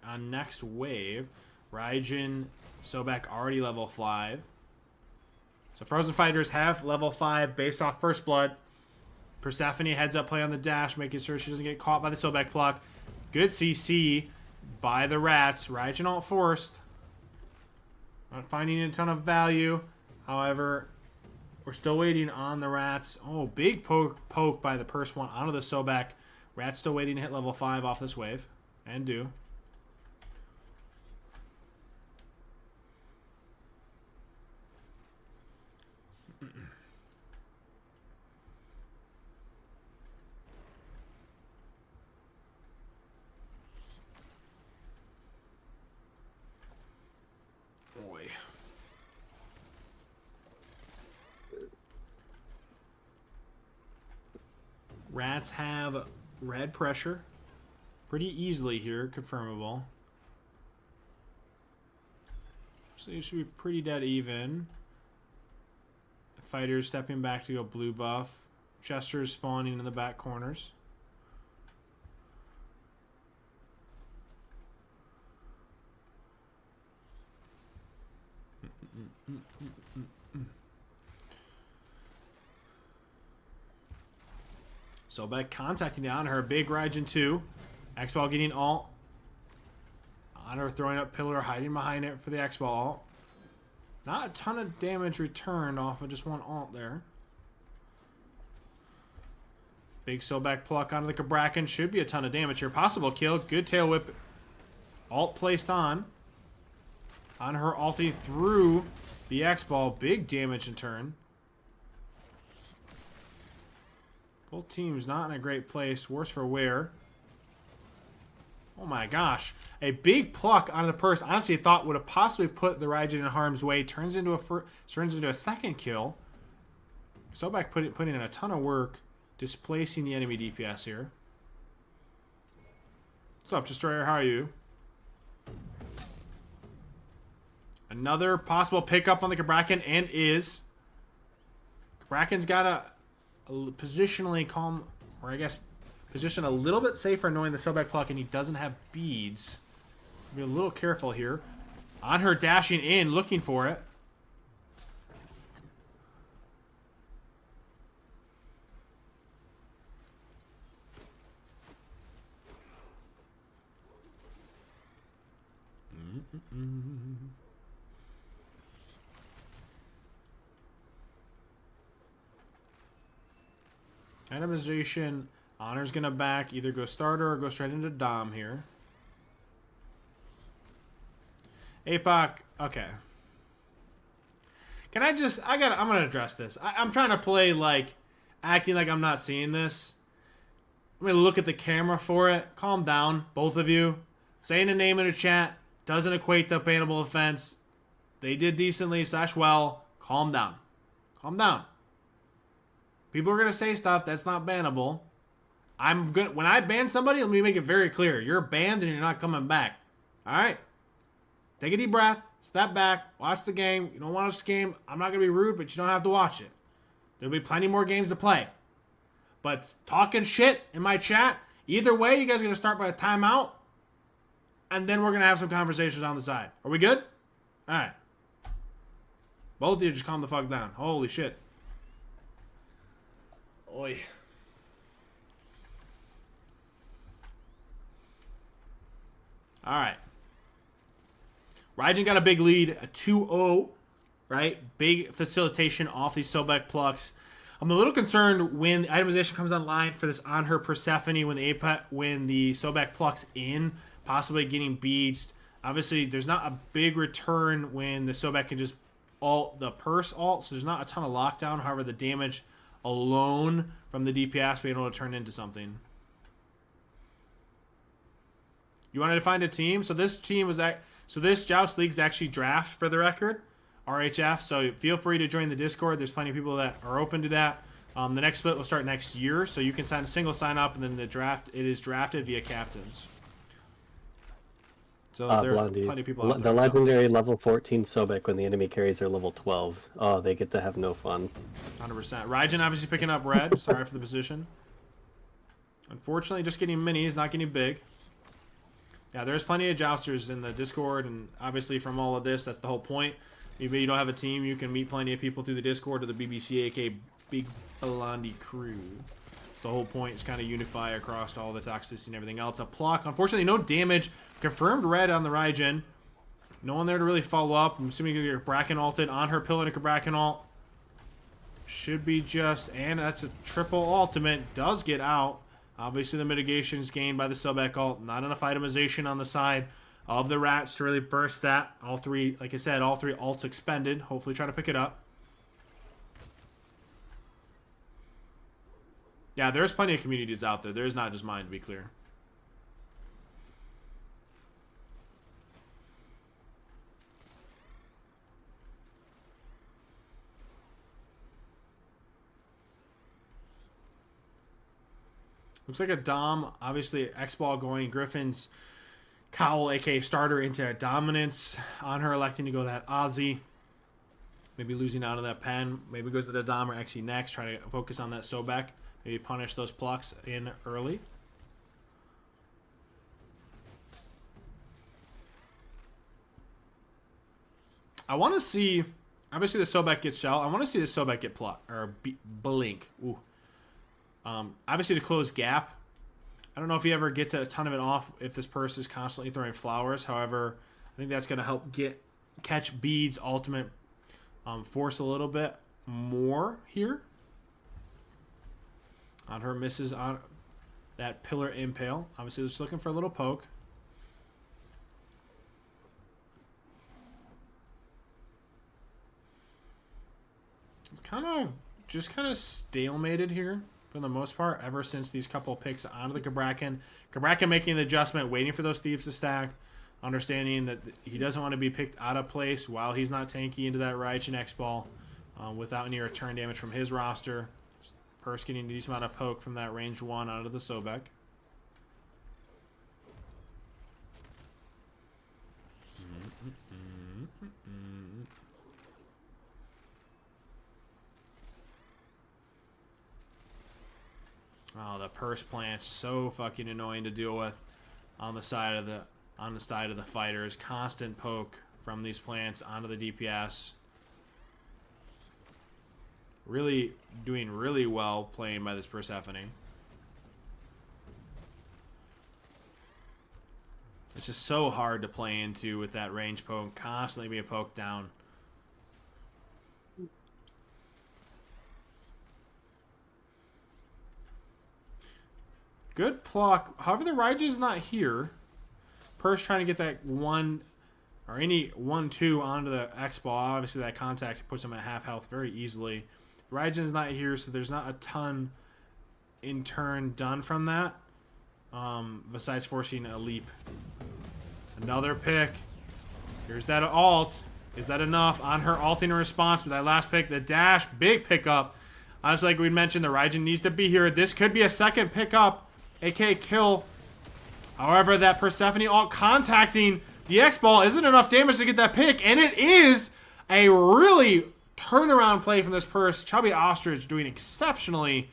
on next wave. Raijin, Sobek already level 5. So Frozen Fighters have level 5 based off First Blood. Persephone heads up play on the dash, making sure she doesn't get caught by the Sobek pluck. Good CC by the Rats. Raijin ult forced. Not finding a ton of value. However, we're still waiting on the Rats. Oh, big poke by the Purse one onto the Sobek. Rats still waiting to hit level 5 off this wave. And do. Boy. Rats have red pressure pretty easily here, confirmable. So you should be pretty dead even. Fighters stepping back to go blue buff. Chester's spawning in the back corners. Sobek contacting down her big Raijin 2. X-Ball getting ult. Honor throwing up pillar, hiding behind it for the X-Ball ult. Not a ton of damage returned off of just one ult there. Big Sobek pluck onto the Cabrakan. Should be a ton of damage here. Possible kill. Good tail whip. Ult placed on. On her ulti through the X-Ball. Big damage in turn. Both teams not in a great place. Worse for wear. Oh my gosh. A big pluck on the purse. Honestly, I thought would have possibly put the Raijin in harm's way. Turns into a second kill. Sobek putting in a ton of work. Displacing the enemy DPS here. What's up, Destroyer? How are you? Another possible pickup on the Cabrakan, and is. Cabrakan's got a positionally calm, or I guess position a little bit safer knowing the Sobek pluck, and he doesn't have beads. Be a little careful here. On her dashing in, looking for it. Itemization. Honor's gonna back, either go starter or go straight into Dom here. APOC, okay. Can I just, I'm gonna address this. I'm trying to play like, acting like I'm not seeing this. I'm gonna look at the camera for it. Calm down, both of you. Saying a name in a chat doesn't equate to a bannable offense. They did decently / well. Calm down. Calm down. People are gonna say stuff that's not bannable. When I ban somebody, let me make it very clear. You're banned and you're not coming back. Alright? Take a deep breath, step back, watch the game. You don't want to watch the game. I'm not gonna be rude, but you don't have to watch it. There'll be plenty more games to play. But talking shit in my chat, either way, you guys are gonna start by a timeout. And then we're gonna have some conversations on the side. Are we good? Alright. Both of you just calm the fuck down. Holy shit. Oi. Alright. Raijin got a big lead, a 2-0, right? Big facilitation off these Sobek plucks. I'm a little concerned when the itemization comes online for this on her Persephone when the Sobek plucks in, possibly getting beads. Obviously, there's not a big return when the Sobek can just ult the purse ult, so there's not a ton of lockdown. However, the damage alone from the DPS being able to turn into something. You wanted to find a team? So this team was this Joust League's actually draft, for the record. RHF, so feel free to join the Discord. There's plenty of people that are open to that. The next split will start next year, so you can single sign up, and then the draft, it is drafted via captains. So there's plenty of people out there. The legendary level 14 Sobek, when the enemy carries their level 12. Oh, they get to have no fun. 100%. Raijin obviously picking up red. Sorry for the position. Unfortunately, just getting minis, not getting big. Yeah, there's plenty of jousters in the Discord, and obviously from all of this, that's the whole point. Maybe you don't have a team, you can meet plenty of people through the Discord or the BBC, aka Big Blondie crew. It's the whole point, is kind of unify across all the toxicity and everything else. A pluck, unfortunately, no damage. Confirmed red on the Raijin. No one there to really follow up. I'm assuming you're Bracken ulted on her pillar to Bracken ult. Should be just, and that's a triple ultimate. Does get out. Obviously, the mitigation is gained by the Sobek ult. Not enough itemization on the side of the rats to really burst that. All three, like I said, all three ults expended. Hopefully try to pick it up. Yeah, there's plenty of communities out there. There's not just mine, to be clear. Looks like a Dom, obviously X-Ball going, Griffin's Cowl, aka starter, into dominance on her, electing to go that Aussie. Maybe losing out of that pen. Maybe goes to the Dom or Xe next, try to focus on that Sobek. Maybe punish those plucks in early. I want to see Obviously, the Sobek gets shell. I want to see the Sobek get blink. Ooh. Obviously, to close gap. I don't know if he ever gets a ton of it off if this purse is constantly throwing flowers. However, I think that's going to help catch Bede's ultimate force a little bit more here. On her misses on that pillar impale. Obviously, just looking for a little poke. It's kind of stalemated here for the most part ever since these couple picks onto the Cabrakan. Cabrakan making the adjustment, waiting for those thieves to stack, understanding that he doesn't want to be picked out of place while he's not tanky into that Raijin X-Ball without any return damage from his roster. Purse getting a decent amount of poke from that range 1 onto the Sobek. Oh, the purse plant's so fucking annoying to deal with on the side of the fighters. Constant poke from these plants onto the DPS. Really doing really well playing by this Persephone. It's just so hard to play into with that range poke, constantly being poked down. Good pluck. However, the Raijin's not here. Purse trying to get that 1 or any 1-2 onto the X-Ball. Obviously, that contact puts him at half health very easily. Raijin's not here, so there's not a ton in turn done from that. Besides forcing a leap. Another pick. Here's that ult. Is that enough? On her ulting in response with that last pick. The dash. Big pickup. Honestly, like we mentioned, the Raijin needs to be here. This could be a second pickup. aka kill. However, that Persephone ult contacting the X-Ball isn't enough damage to get that pick. And it is a really turnaround play from this purse. Chubby Ostrich doing exceptionally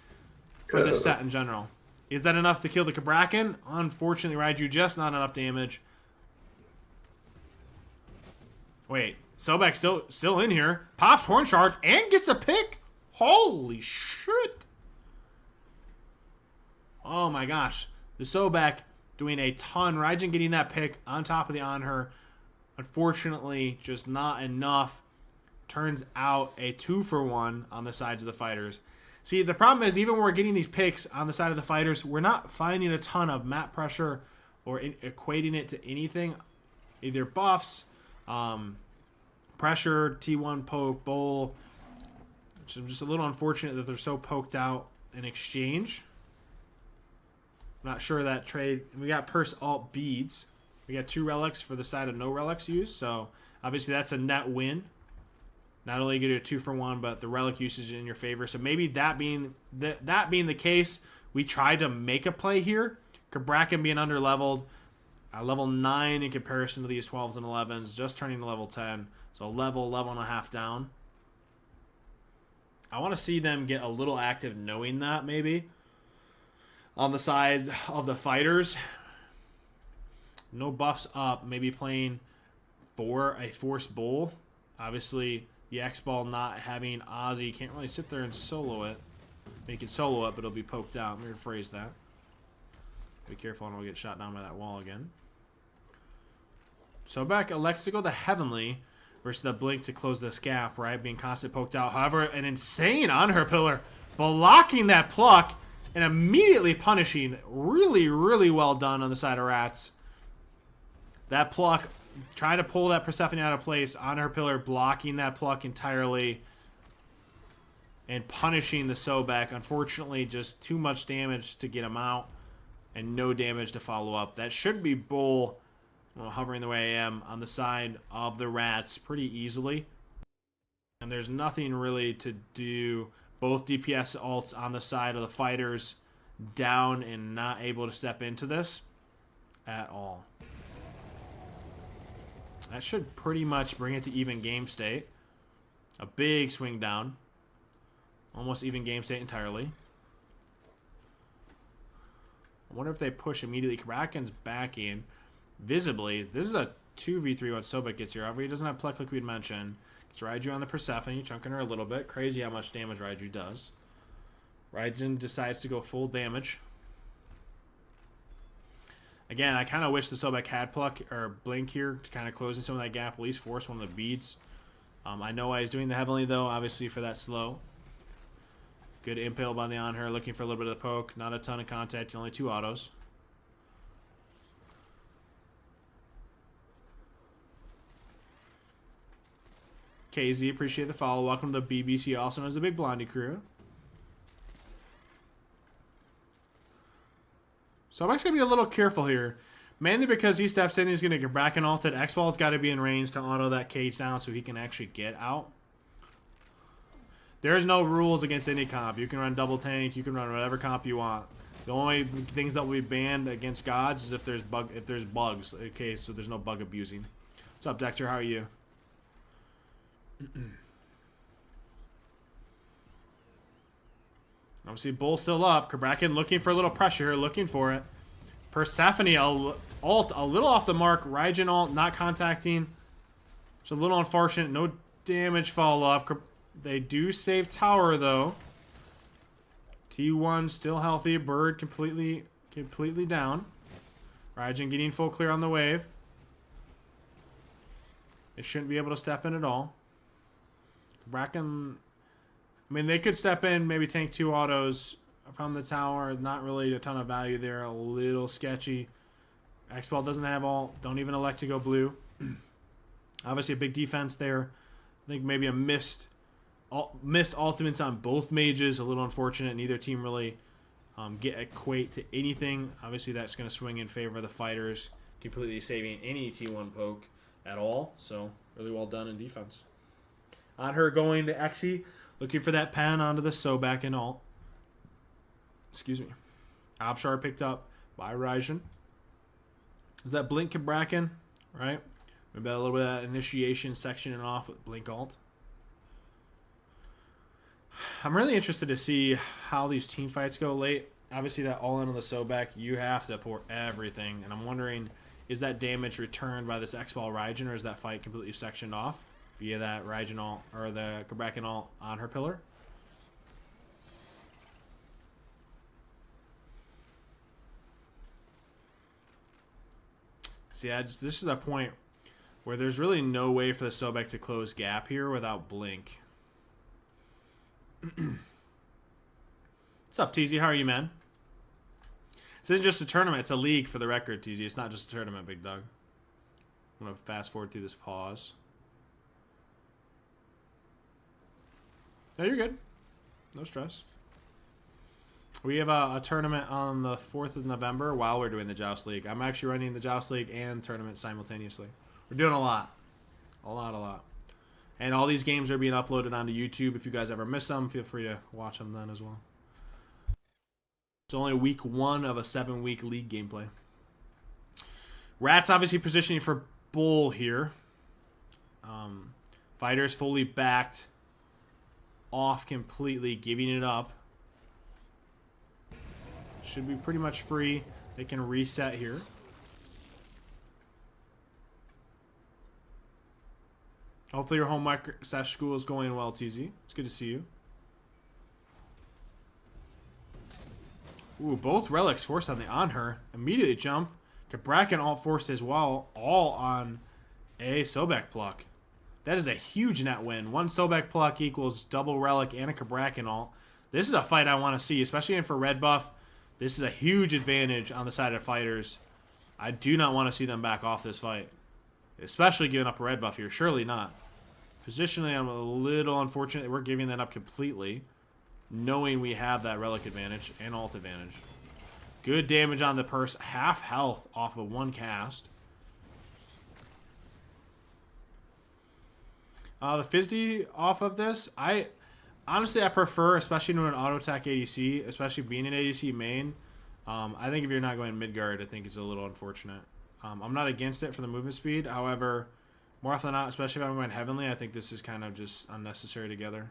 for this set in general. Is that enough to kill the Cabrakan? Unfortunately, Raiju just not enough damage. Wait, Sobek still in here. Pops Horn Shard and gets the pick. Holy shit. Oh my gosh. The Sobek doing a ton. Raijin getting that pick on top of the on her. Unfortunately, just not enough. Turns out a 2-for-1 on the sides of the fighters. See, the problem is even when we're getting these picks on the side of the fighters, we're not finding a ton of map pressure or equating it to anything. Either buffs, pressure, T1 poke, bowl. It's just a little unfortunate that they're so poked out in exchange. I'm not sure that trade. We got purse alt beads. We got 2 relics for the side of no relics used. So obviously that's a net win. Not only get a 2-for-1, but the relic usage in your favor. So maybe that being the case, we tried to make a play here. Cabrakan being under leveled, level 9 in comparison to these 12s and 11s, just turning to level 10. So level and a half down. I want to see them get a little active knowing that maybe. On the side of the fighters, no buffs up, maybe playing for a forced bull. Obviously, the X-Ball not having Ozzy, you can't really sit there and solo it. You can solo it, but it'll be poked out. Let me rephrase that. Be careful and we'll get shot down by that wall again. Sobek elects to go the Heavenly versus the Blink to close this gap, right? Being constantly poked out. However, an insane on her pillar, blocking that pluck and immediately punishing. Really, really well done on the side of Rats. That pluck, trying to pull that Persephone out of place on her pillar, blocking that pluck entirely and punishing the Sobek. Unfortunately, just too much damage to get him out and no damage to follow up. That should be Bull, hovering the way I am, on the side of the Rats pretty easily. And there's nothing really to do. Both DPS ults on the side of the fighters down and not able to step into this at all. That should pretty much bring it to even game state. A big swing down. Almost even game state entirely. I wonder if they push immediately. Kraken's back in. Visibly, this is a 2v3 when Sobek gets here. However, he doesn't have pluck like we'd mentioned. It's Raiju on the Persephone, chunking her a little bit. Crazy how much damage Raiju does. Raijin decides to go full damage. Again, I kind of wish the Sobek had Pluck or Blink here to kind of close in some of that gap, at least force one of the beads. I know why he's doing the Heavenly, though, obviously for that slow. Good impale by the on her, looking for a little bit of the poke. Not a ton of contact, only 2 autos. KZ, appreciate the follow. Welcome to the BBC, also known as the Big Blondie crew. So I'm actually going to be a little careful here. Mainly because he steps in, he's going to get back and ulted. X-Ball's got to be in range to auto that cage down so he can actually get out. There's no rules against any comp. You can run double tank, you can run whatever comp you want. The only things that will be banned against gods is if there's bugs. Okay, so there's no bug abusing. What's up, Dexter? How are you? Obviously, Bull still up. Krabraken looking for a little pressure here, looking for it. Persephone ult a little off the mark. Raijin ult not contacting. It's a little unfortunate. No damage follow up. They do save tower though. T1 still healthy. Bird completely down. Raijin getting full clear on the wave. They shouldn't be able to step in at all. Kraken, I mean, they could step in, maybe tank 2 autos from the tower. Not really a ton of value there. A little sketchy. X-Ball doesn't have all. Don't even elect to go blue. Obviously a big defense there. I think maybe a missed ultimates on both mages. A little unfortunate. Neither team really equate to anything. Obviously that's going to swing in favor of the fighters. Completely saving any T1 poke at all. So really well done in defense. On her going to Exy. Looking for that pen onto the Sobek and ult. Excuse me. Obshar picked up by Raijin. Is that Blink Krabraken? Right? Maybe a little bit of that initiation sectioning off with Blink ult. I'm really interested to see how these team fights go late. Obviously that all in on the Sobek, you have to pour everything. And I'm wondering, is that damage returned by this X-Ball Raijin, or is that fight completely sectioned off via that Raijin ult or the Krabraken ult on her pillar? See, this is a point where there's really no way for the Sobek to close gap here without Blink. What's up, TZ? How are you, man? This isn't just a tournament. It's a league, for the record, TZ. It's not just a tournament, big dog. I'm going to fast forward through this pause. No, you're good. No stress. We have a tournament on the 4th of November while we're doing the Joust League. I'm actually running the Joust League and tournament simultaneously. We're doing a lot. A lot. And all these games are being uploaded onto YouTube. If you guys ever miss them, feel free to watch them then as well. It's only week 1 of a 7-week league gameplay. Rat's obviously positioning for Bull here. Fighters fully backed. Off completely, giving it up. Should be pretty much free. They can reset here. Hopefully your home school is going well, TZ. It's good to see you. Ooh, both relics forced on her. Immediately jump. Krabraken all forced as well. All on a Sobek pluck. That is a huge net win. 1 Sobek pluck equals double relic and a Krabraken ult. This is a fight I want to see, especially in for red buff. This is a huge advantage on the side of fighters. I do not want to see them back off this fight. Especially giving up a red buff here. Surely not. Positionally, I'm a little unfortunate that we're giving that up completely. Knowing we have that relic advantage and ult advantage. Good damage on the purse. Half health off of 1 cast. The Fizdie off of this, honestly I prefer, especially to an auto attack ADC, especially being an ADC main. I think if you're not going mid-guard, I think it's a little unfortunate. I'm not against it for the movement speed. However, more often than not, especially if I'm going heavenly, I think this is kind of just unnecessary together.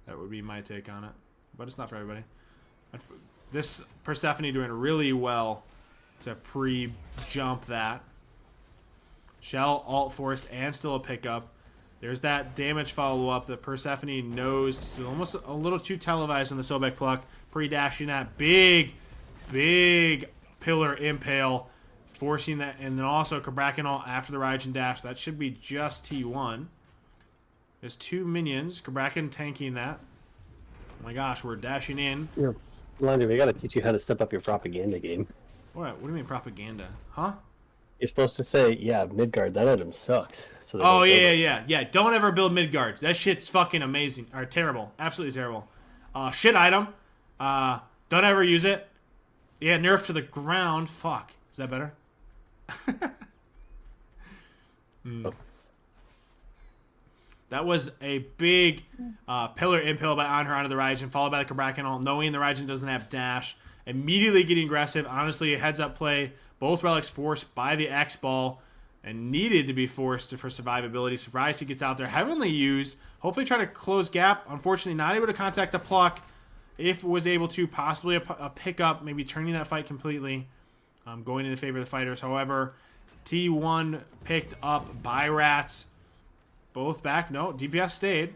That would be my take on it. But it's not for everybody. This Persephone doing really well to pre-jump that. Shell, alt forced, and still a pickup. There's that damage follow-up that Persephone knows. It's almost a little too televised in the Sobek pluck. Pre-dashing that big pillar impale. Forcing that, and then also Kabrakanal after the Raijin dash. That should be just T1. There's 2 minions. Kabrakan tanking that. Oh my gosh, we're dashing in. Yeah. Lonnie, we gotta teach you how to step up your propaganda game. What do you mean propaganda? Huh? You're supposed to say, yeah, Midgard, that item sucks. So they Oh, don't build it. yeah. Don't ever build Midgard. That shit's fucking amazing. Or terrible. Absolutely terrible. Shit item. Don't ever use it. Yeah, nerf to the ground. Fuck. Is that better? That was a big pillar impale by Anhur onto the Raijin, followed by the Kabrakanal, knowing the Raijin doesn't have dash. Immediately getting aggressive. Honestly, a heads-up play. Both relics forced by the X-Ball and needed to be forced for survivability. Surprised he gets out there. Heavenly used. Hopefully trying to close gap. Unfortunately, not able to contact the pluck. If was able to, possibly a pickup, maybe turning that fight completely. Going in the favor of the fighters. However, T1 picked up by Rats. Both back. No, DPS stayed.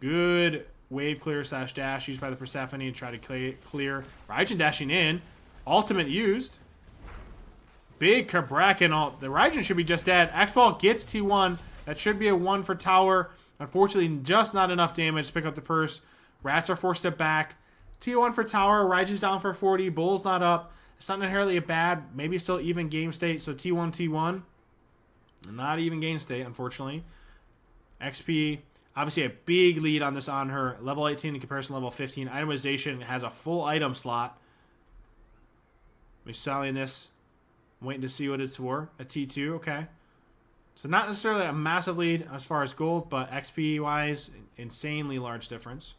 Good wave clear / dash used by the Persephone to try to clear. Raijin dashing in. Ultimate used. Big Kabrakan. The Raijin should be just dead. X-Ball gets T1. That should be a 1 for tower. Unfortunately, just not enough damage to pick up the purse. Rats are forced to back. T1 for tower. Raijin's down for 40. Bull's not up. It's not inherently a bad, maybe still even game state. So T1. Not even game state, unfortunately. XP, obviously a big lead on this on her. Level 18 in comparison to level 15. Itemization has a full item slot. We're selling this. Waiting to see what it's for. A T2, okay. So not necessarily a massive lead as far as gold, but XP-wise, insanely large difference.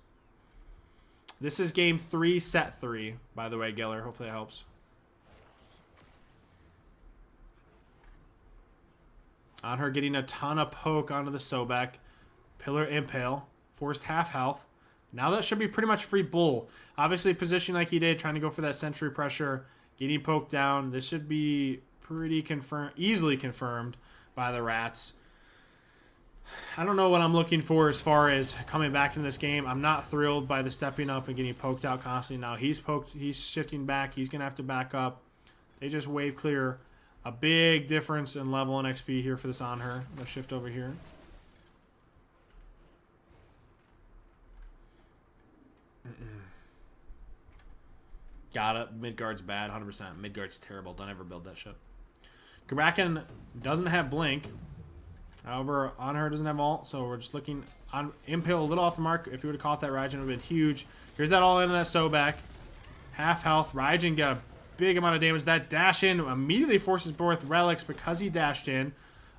This is game 3, set 3, by the way, Geller. Hopefully that helps. On her getting a ton of poke onto the Sobek. Pillar Impale. Forced half health. Now that should be pretty much free bull. Obviously positioning like he did, trying to go for that sentry pressure. Getting poked down. This should be pretty easily confirmed by the Rats. I don't know what I'm looking for as far as coming back into this game. I'm not thrilled by the stepping up and getting poked out constantly. Now he's poked. He's shifting back. He's going to have to back up. They just wave clear. A big difference in level and XP here for this on her. Let's shift over here. Got it. Midgard's bad, 100%. Midgard's terrible. Don't ever build that shit. Kabrakan doesn't have Blink. However, on her doesn't have ult, so we're just looking on Impale a little off the mark. If you would have caught that, Raijin would have been huge. Here's that all in that Sobek. Half health. Raijin got a big amount of damage. That dash in immediately forces both relics because he dashed in.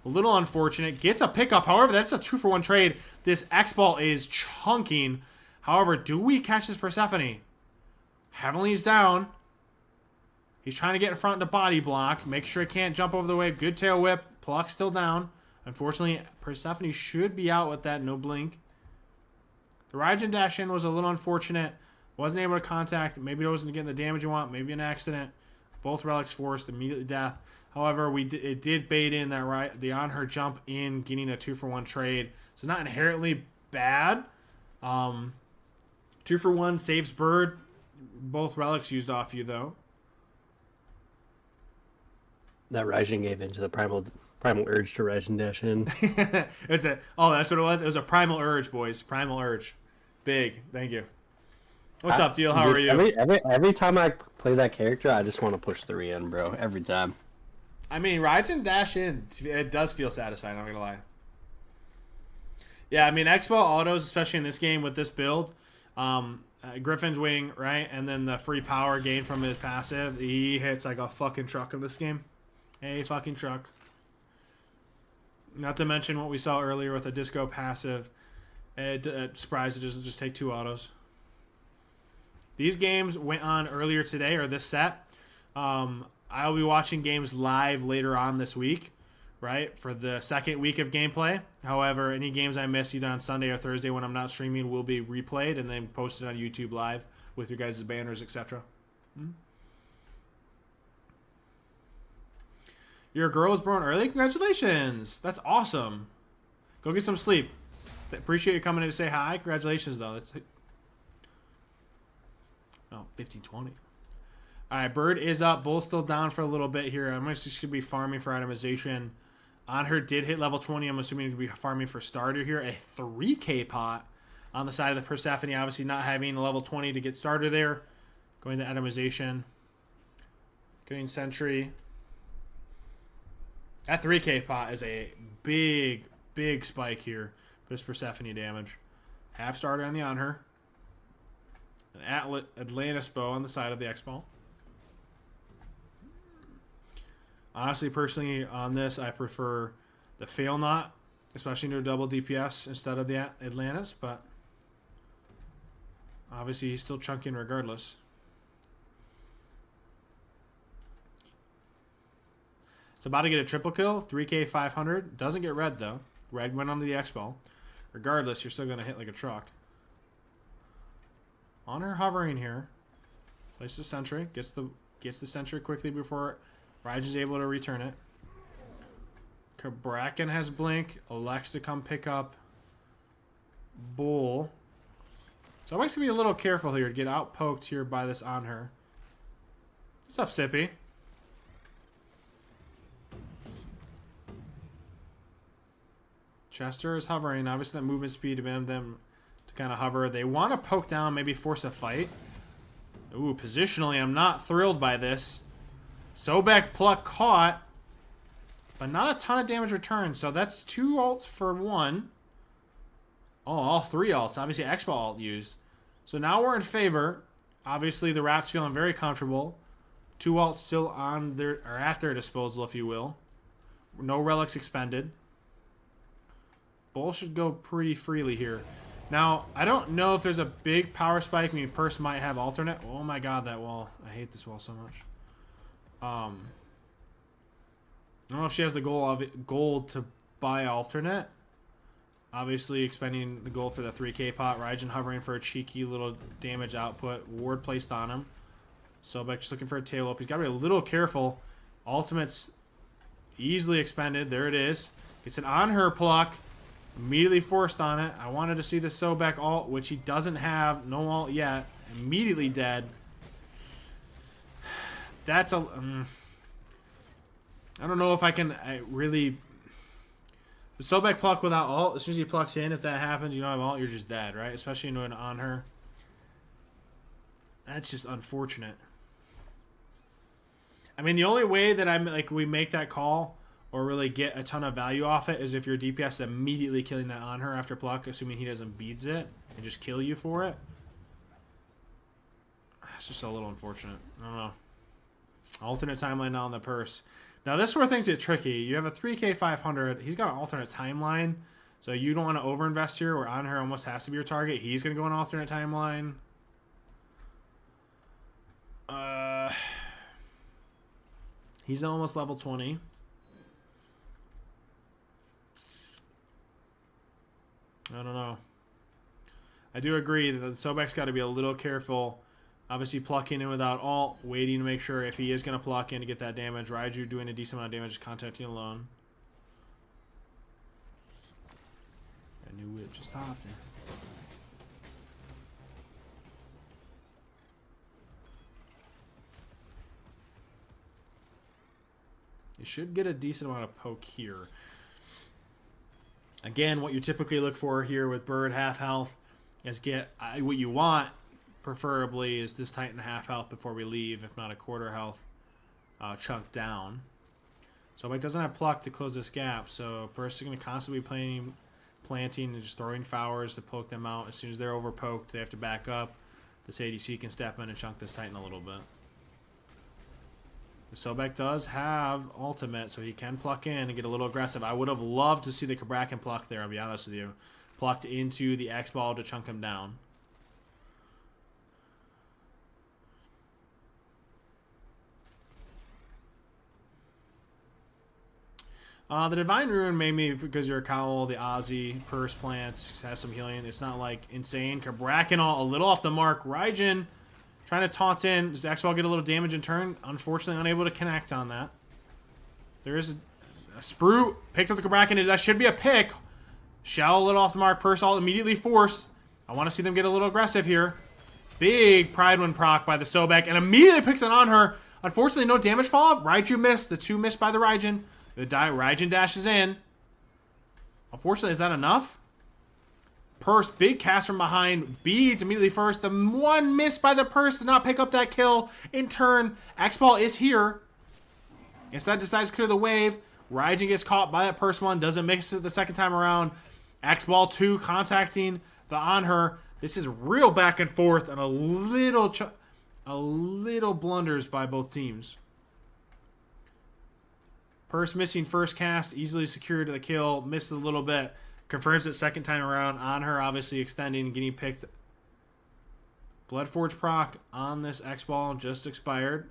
A little unfortunate. Gets a pickup. However, that's a 2-for-1 trade. This X-Ball is chunking. However, do we catch this Persephone? Heavenly's down. He's trying to get in front to body block. Make sure he can't jump over the wave. Good tail whip. Pluck still down. Unfortunately, Persephone should be out with that no blink. The Raijin dash in was a little unfortunate. Wasn't able to contact. Maybe it wasn't getting the damage you want. Maybe an accident. Both relics forced. Immediately death. However, it did bait in that the on her jump in, getting a 2-for-1 trade. So not inherently bad. 2-for-1 saves bird. Both relics used off you though. That Raijin gave into the primal urge to Raijin dash in. That's what it was? It was a primal urge, boys. Primal urge. Big. Thank you. What's up, Deal? How are you? Every time I play that character, I just want to push 3 in, bro. Every time. I mean, Raijin dash in, it does feel satisfying, I'm not gonna lie. Yeah, I mean, X-Ball autos, especially in this game with this build, Griffin's Wing, right? And then the free power gain from his passive, he hits like a fucking truck in this game. A fucking truck. Not to mention what we saw earlier with a disco passive. Surprised it doesn't just take 2 autos. These games went on earlier today, or this set. I'll be watching games live later on this week, right, for the second week of gameplay. However, any games I missed either on Sunday or Thursday when I'm not streaming will be replayed and then posted on YouTube live with your guys' banners, etc. Your girl was born early? Congratulations. That's awesome. Go get some sleep. Appreciate you coming in to say hi. Congratulations, though. That's... Oh, 15-20. Alright, Bird is up. Bull's still down for a little bit here. I'm just going to be farming for itemization. On her did hit level 20. I'm assuming going to be farming for starter here. A 3k pot on the side of the Persephone. Obviously not having a level 20 to get started there. Going to itemization. Going sentry. That 3k pot is a big, big spike here. This Persephone damage. Half starter on the on her. An Atlantis bow on the side of the X ball. Honestly, personally, on this, I prefer the Fail Not, especially into a double DPS instead of the Atlantis, but obviously he's still chunking regardless. So about to get a triple kill, 3k 500. Doesn't get red though. Red went onto the X ball. Regardless, you're still going to hit like a truck. On her hovering here. Places the sentry. Gets the sentry quickly before Raj is able to return it. Bracken has blink. Elects to come pick up Bull. So I'm going to be a little careful here to get out poked here by this on her. What's up, Sippy? Chester is hovering. Obviously, that movement speed demanded them to kind of hover. They want to poke down, maybe force a fight. Ooh, positionally, I'm not thrilled by this. Sobek pluck caught, but not a ton of damage returned. So that's 2 ults for 1. Oh, all 3 ults. Obviously, X-Ball alt used. So now we're in favor. Obviously, the Rat's feeling very comfortable. 2 ults still on their, or at their disposal, if you will. No relics expended. Bull should go pretty freely here. Now, I don't know if there's a big power spike. I mean, Purse might have alternate. Oh my god, that wall. I hate this wall so much. I don't know if she has the gold to buy alternate. Obviously, expending the gold for the 3k pot. Raijin hovering for a cheeky little damage output. Ward placed on him. Sobek just looking for a tail up. He's got to be a little careful. Ultimate's easily expended. There it is. It's an on her pluck. Immediately forced on it. I wanted to see the Sobek ult, which he doesn't have. No ult yet. Immediately dead. That's a... I don't know if I can really... The Sobek pluck without ult, as soon as he plucks in, if that happens, you don't have ult, you're just dead, right? Especially into an on her. That's just unfortunate. I mean, the only way that we make that call or really get a ton of value off it is if your DPS is immediately killing that on her after pluck, assuming he doesn't beads it and just kill you for it. It's just a little unfortunate. I don't know. Alternate timeline now on the Purse. Now this is where things get tricky. You have a 3k 500. He's got an alternate timeline, so you don't want to overinvest here where on her almost has to be your target. He's going to go an alternate timeline. He's almost level 20. I don't know. I do agree that Sobek's got to be a little careful. Obviously plucking in without ult, waiting to make sure if he is going to pluck in to get that damage. Raiju doing a decent amount of damage, contacting alone. I knew it just hopped there. You should get a decent amount of poke here. Again, what you typically look for here with Bird half health is get what you want, preferably, is this Titan half health before we leave, if not a quarter health chunk down. So Mike doesn't have pluck to close this gap, so Purse is going to constantly be planting and just throwing fowers to poke them out. As soon as they're over poked, they have to back up. This ADC can step in and chunk this Titan a little bit. Sobek does have ultimate, so he can pluck in and get a little aggressive. I would have loved to see the Kraken pluck there, I'll be honest with you. Plucked into the X-Ball to chunk him down. The Divine Rune made me, because you're a Cowl, the Ozzy, Purse plants, has some healing. It's not like insane. Kraken a little off the mark. Raijin trying to taunt in. Does X-Ball get a little damage in turn? Unfortunately, unable to connect on that. There is a Sprue. Picked up the Kraken. That should be a pick. Shell a little off the mark. Purse all immediately forced. I want to see them get a little aggressive here. Big Pride Wind proc by the Sobek. And immediately picks it on her. Unfortunately, no damage follow-up. Raiju missed. The 2 missed by the Raijin. The Raijin dashes in. Unfortunately, is that enough? Purse, big cast from behind. Beads immediately first. The 1 missed by the Purse did not pick up that kill. In turn, X-Ball is here. Instead, decides to clear the wave. Raijin gets caught by that Purse 1. Doesn't mix it the second time around. X-Ball 2 contacting the on her. This is real back and forth and a little blunders by both teams. Purse missing first cast, easily secured the kill, missed a little bit, confirms it second time around. On her, obviously extending, getting picked. Bloodforge proc on this X-Ball just expired.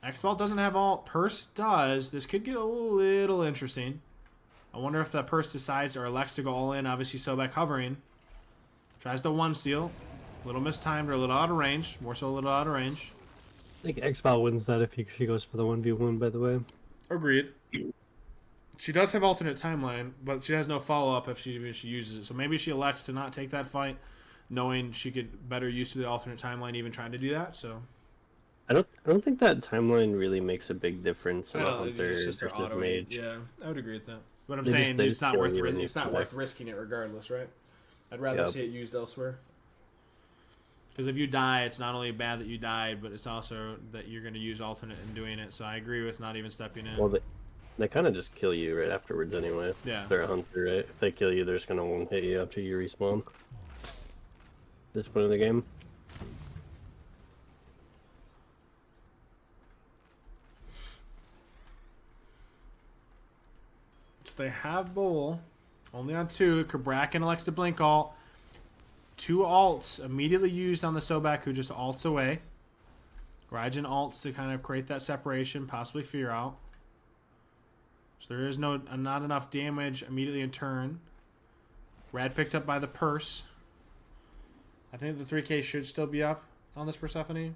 X-Ball doesn't have all. Purse does. This could get a little interesting. I wonder if that Purse decides or elects to go all in. Obviously, Sobek hovering. Tries the 1 steal. A little mistimed or a little out of range. More so a little out of range. I think X-Ball wins that if she goes for the 1v1, by the way. Agreed. She does have alternate timeline, but she has no follow-up if she uses it. So maybe she elects to not take that fight, knowing she could better use the alternate timeline even trying to do that. So I don't think that timeline really makes a big difference in a I don't know, hunter it's just their versus auto. mage. Yeah, I would agree with that. But I'm They saying just it's not worth kill you when you it's not come worth back. risking it regardless, right? I'd rather Yep. see it used elsewhere. Because if you die, it's not only bad that you died, but it's also that you're going to use alternate in doing it. So I agree with not even stepping in. Well, they kind of just kill you right afterwards anyway. Yeah. If they're a hunter, right? If they kill you, they're just gonna one-hit you after you respawn. This point of the game. So they have Bull. Only on 2. Kraken elects to blink alt. 2 alts immediately used on the Sobek, who just alts away. Raijin alts to kind of create that separation, possibly fear out. So there is not enough damage immediately in turn. Rad picked up by the Purse. I think the 3K should still be up on this Persephone.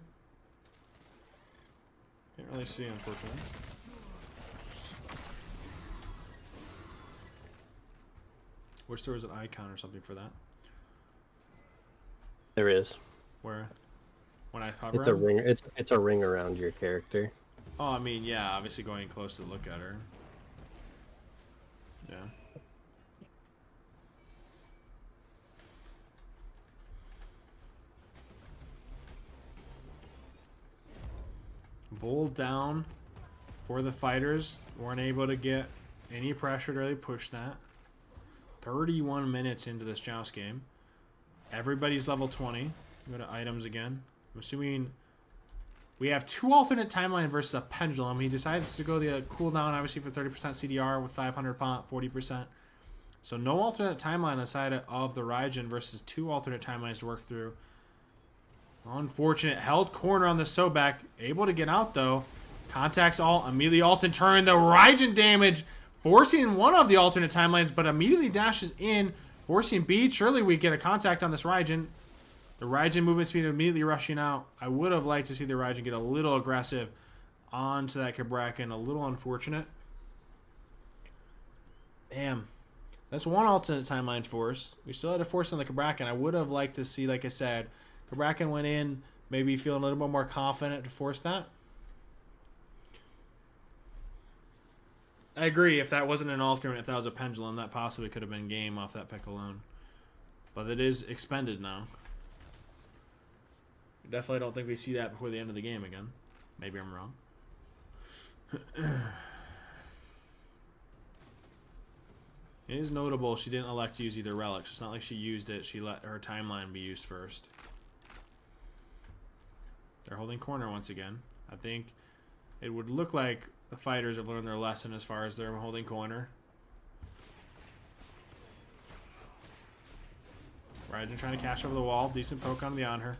Can't really see, unfortunately. Wish there was an icon or something for that. There is. Where? When I hover It's a him? ring. It's a ring around your character. Oh, I mean, yeah, obviously going close to look at her. Yeah. Bull down for the fighters. Weren't able to get any pressure to really push that. 31 minutes into this Joust game. Everybody's level 20. Go to items again. I'm assuming we have 2 alternate timeline versus a pendulum. He decides to go the cooldown, obviously, for 30% CDR with 500 pop, 40%. So no alternate timeline aside of the Raijin versus 2 alternate timelines to work through. Unfortunate. Held corner on the Sobek. Able to get out, though. Contacts all. Immediately alt in turn. The Raijin damage. Forcing one of the alternate timelines, but immediately dashes in. Forcing B. Surely we get a contact on this Raijin. The Raijin movement speed immediately rushing out. I would have liked to see the Raijin get a little aggressive onto that Kraken. A little unfortunate. Damn. That's 1 alternate timeline force. We still had a force on the Kraken. I would have liked to see, like I said, Kraken went in, maybe feeling a little bit more confident to force that. I agree. If that wasn't an alternate, if that was a pendulum, that possibly could have been game off that pick alone. But it is expended now. Definitely don't think we see that before the end of the game again. Maybe I'm wrong. It is notable she didn't elect to use either relics. It's not like she used it. She let her timeline be used first. They're holding corner once again. I think it would look like the fighters have learned their lesson as far as they're holding corner. Raijin trying to cash over the wall. Decent poke on the on her.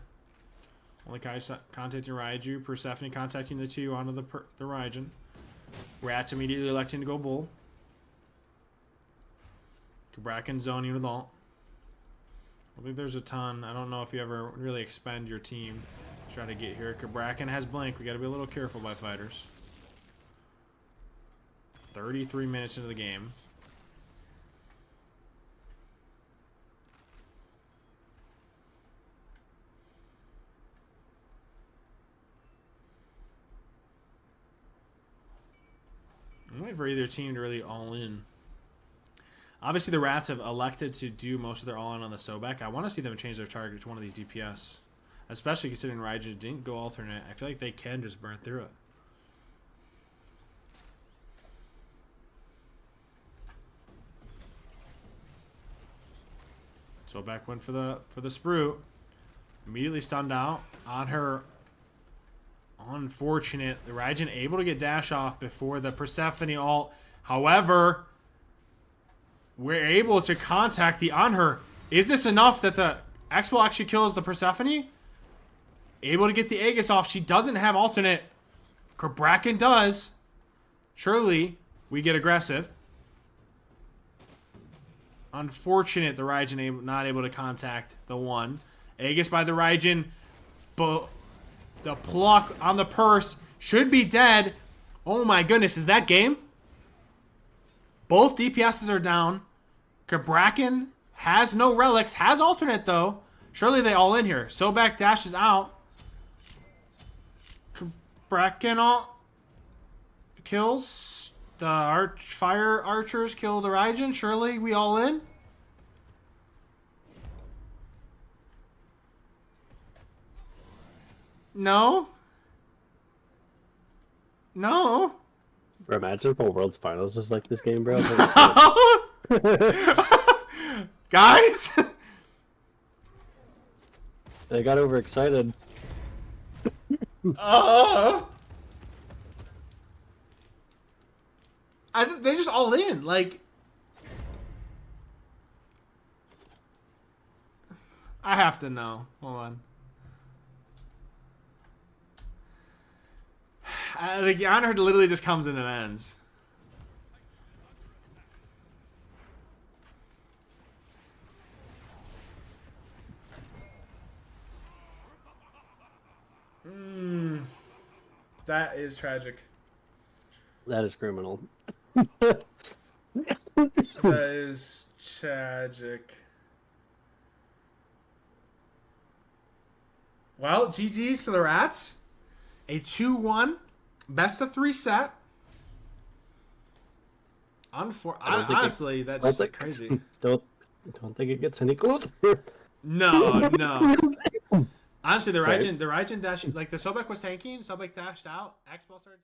Only contacting Raiju. Persephone contacting the 2 onto the Raijin. Rats immediately electing to go Bull. Kraken zoning with ult. I think there's a ton. I don't know if you ever really expend your team. Try to get here. Bracken has blink. We got to be a little careful by fighters. 33 minutes into the game. I'm waiting for either team to really all in. Obviously, the Rats have elected to do most of their all in on the Sobek. I want to see them change their target to one of these DPS. Especially considering Raijin didn't go alternate. I feel like they can just burn through it. Sobek went for the Sprue. Immediately stunned out on her. Unfortunate. The Raijin able to get dash off before the Persephone ult. However, we're able to contact the on her. Is this enough that the X-Ball actually kills the Persephone? Able to get the Aegis off. She doesn't have alternate. Bracken does. Surely we get aggressive. Unfortunate the Raijin not able to contact the one. Aegis by the Raijin. But the pluck on the purse should be dead. Oh my goodness, is that game? Both DPSs are down. Bracken has no relics. Has alternate though. Surely they all in here. Sobek dashes out. Bracken kills. The fire archers kill the Raijin. Surely we all in. No. No. Bro, imagine if a World's Finals was like this game, bro. Guys. They got overexcited. They just all in. Like, I have to know. Hold on. The honor literally just comes in and ends. That is tragic. That is criminal. That is tragic. Well, GG's to the Rats. A 2-1 best of 3 set. Honestly, that's crazy. Don't think it gets any closer. No. Honestly, the Raijin dashing, like the Sobek was tanking, Sobek dashed out, X-Ball started tanking.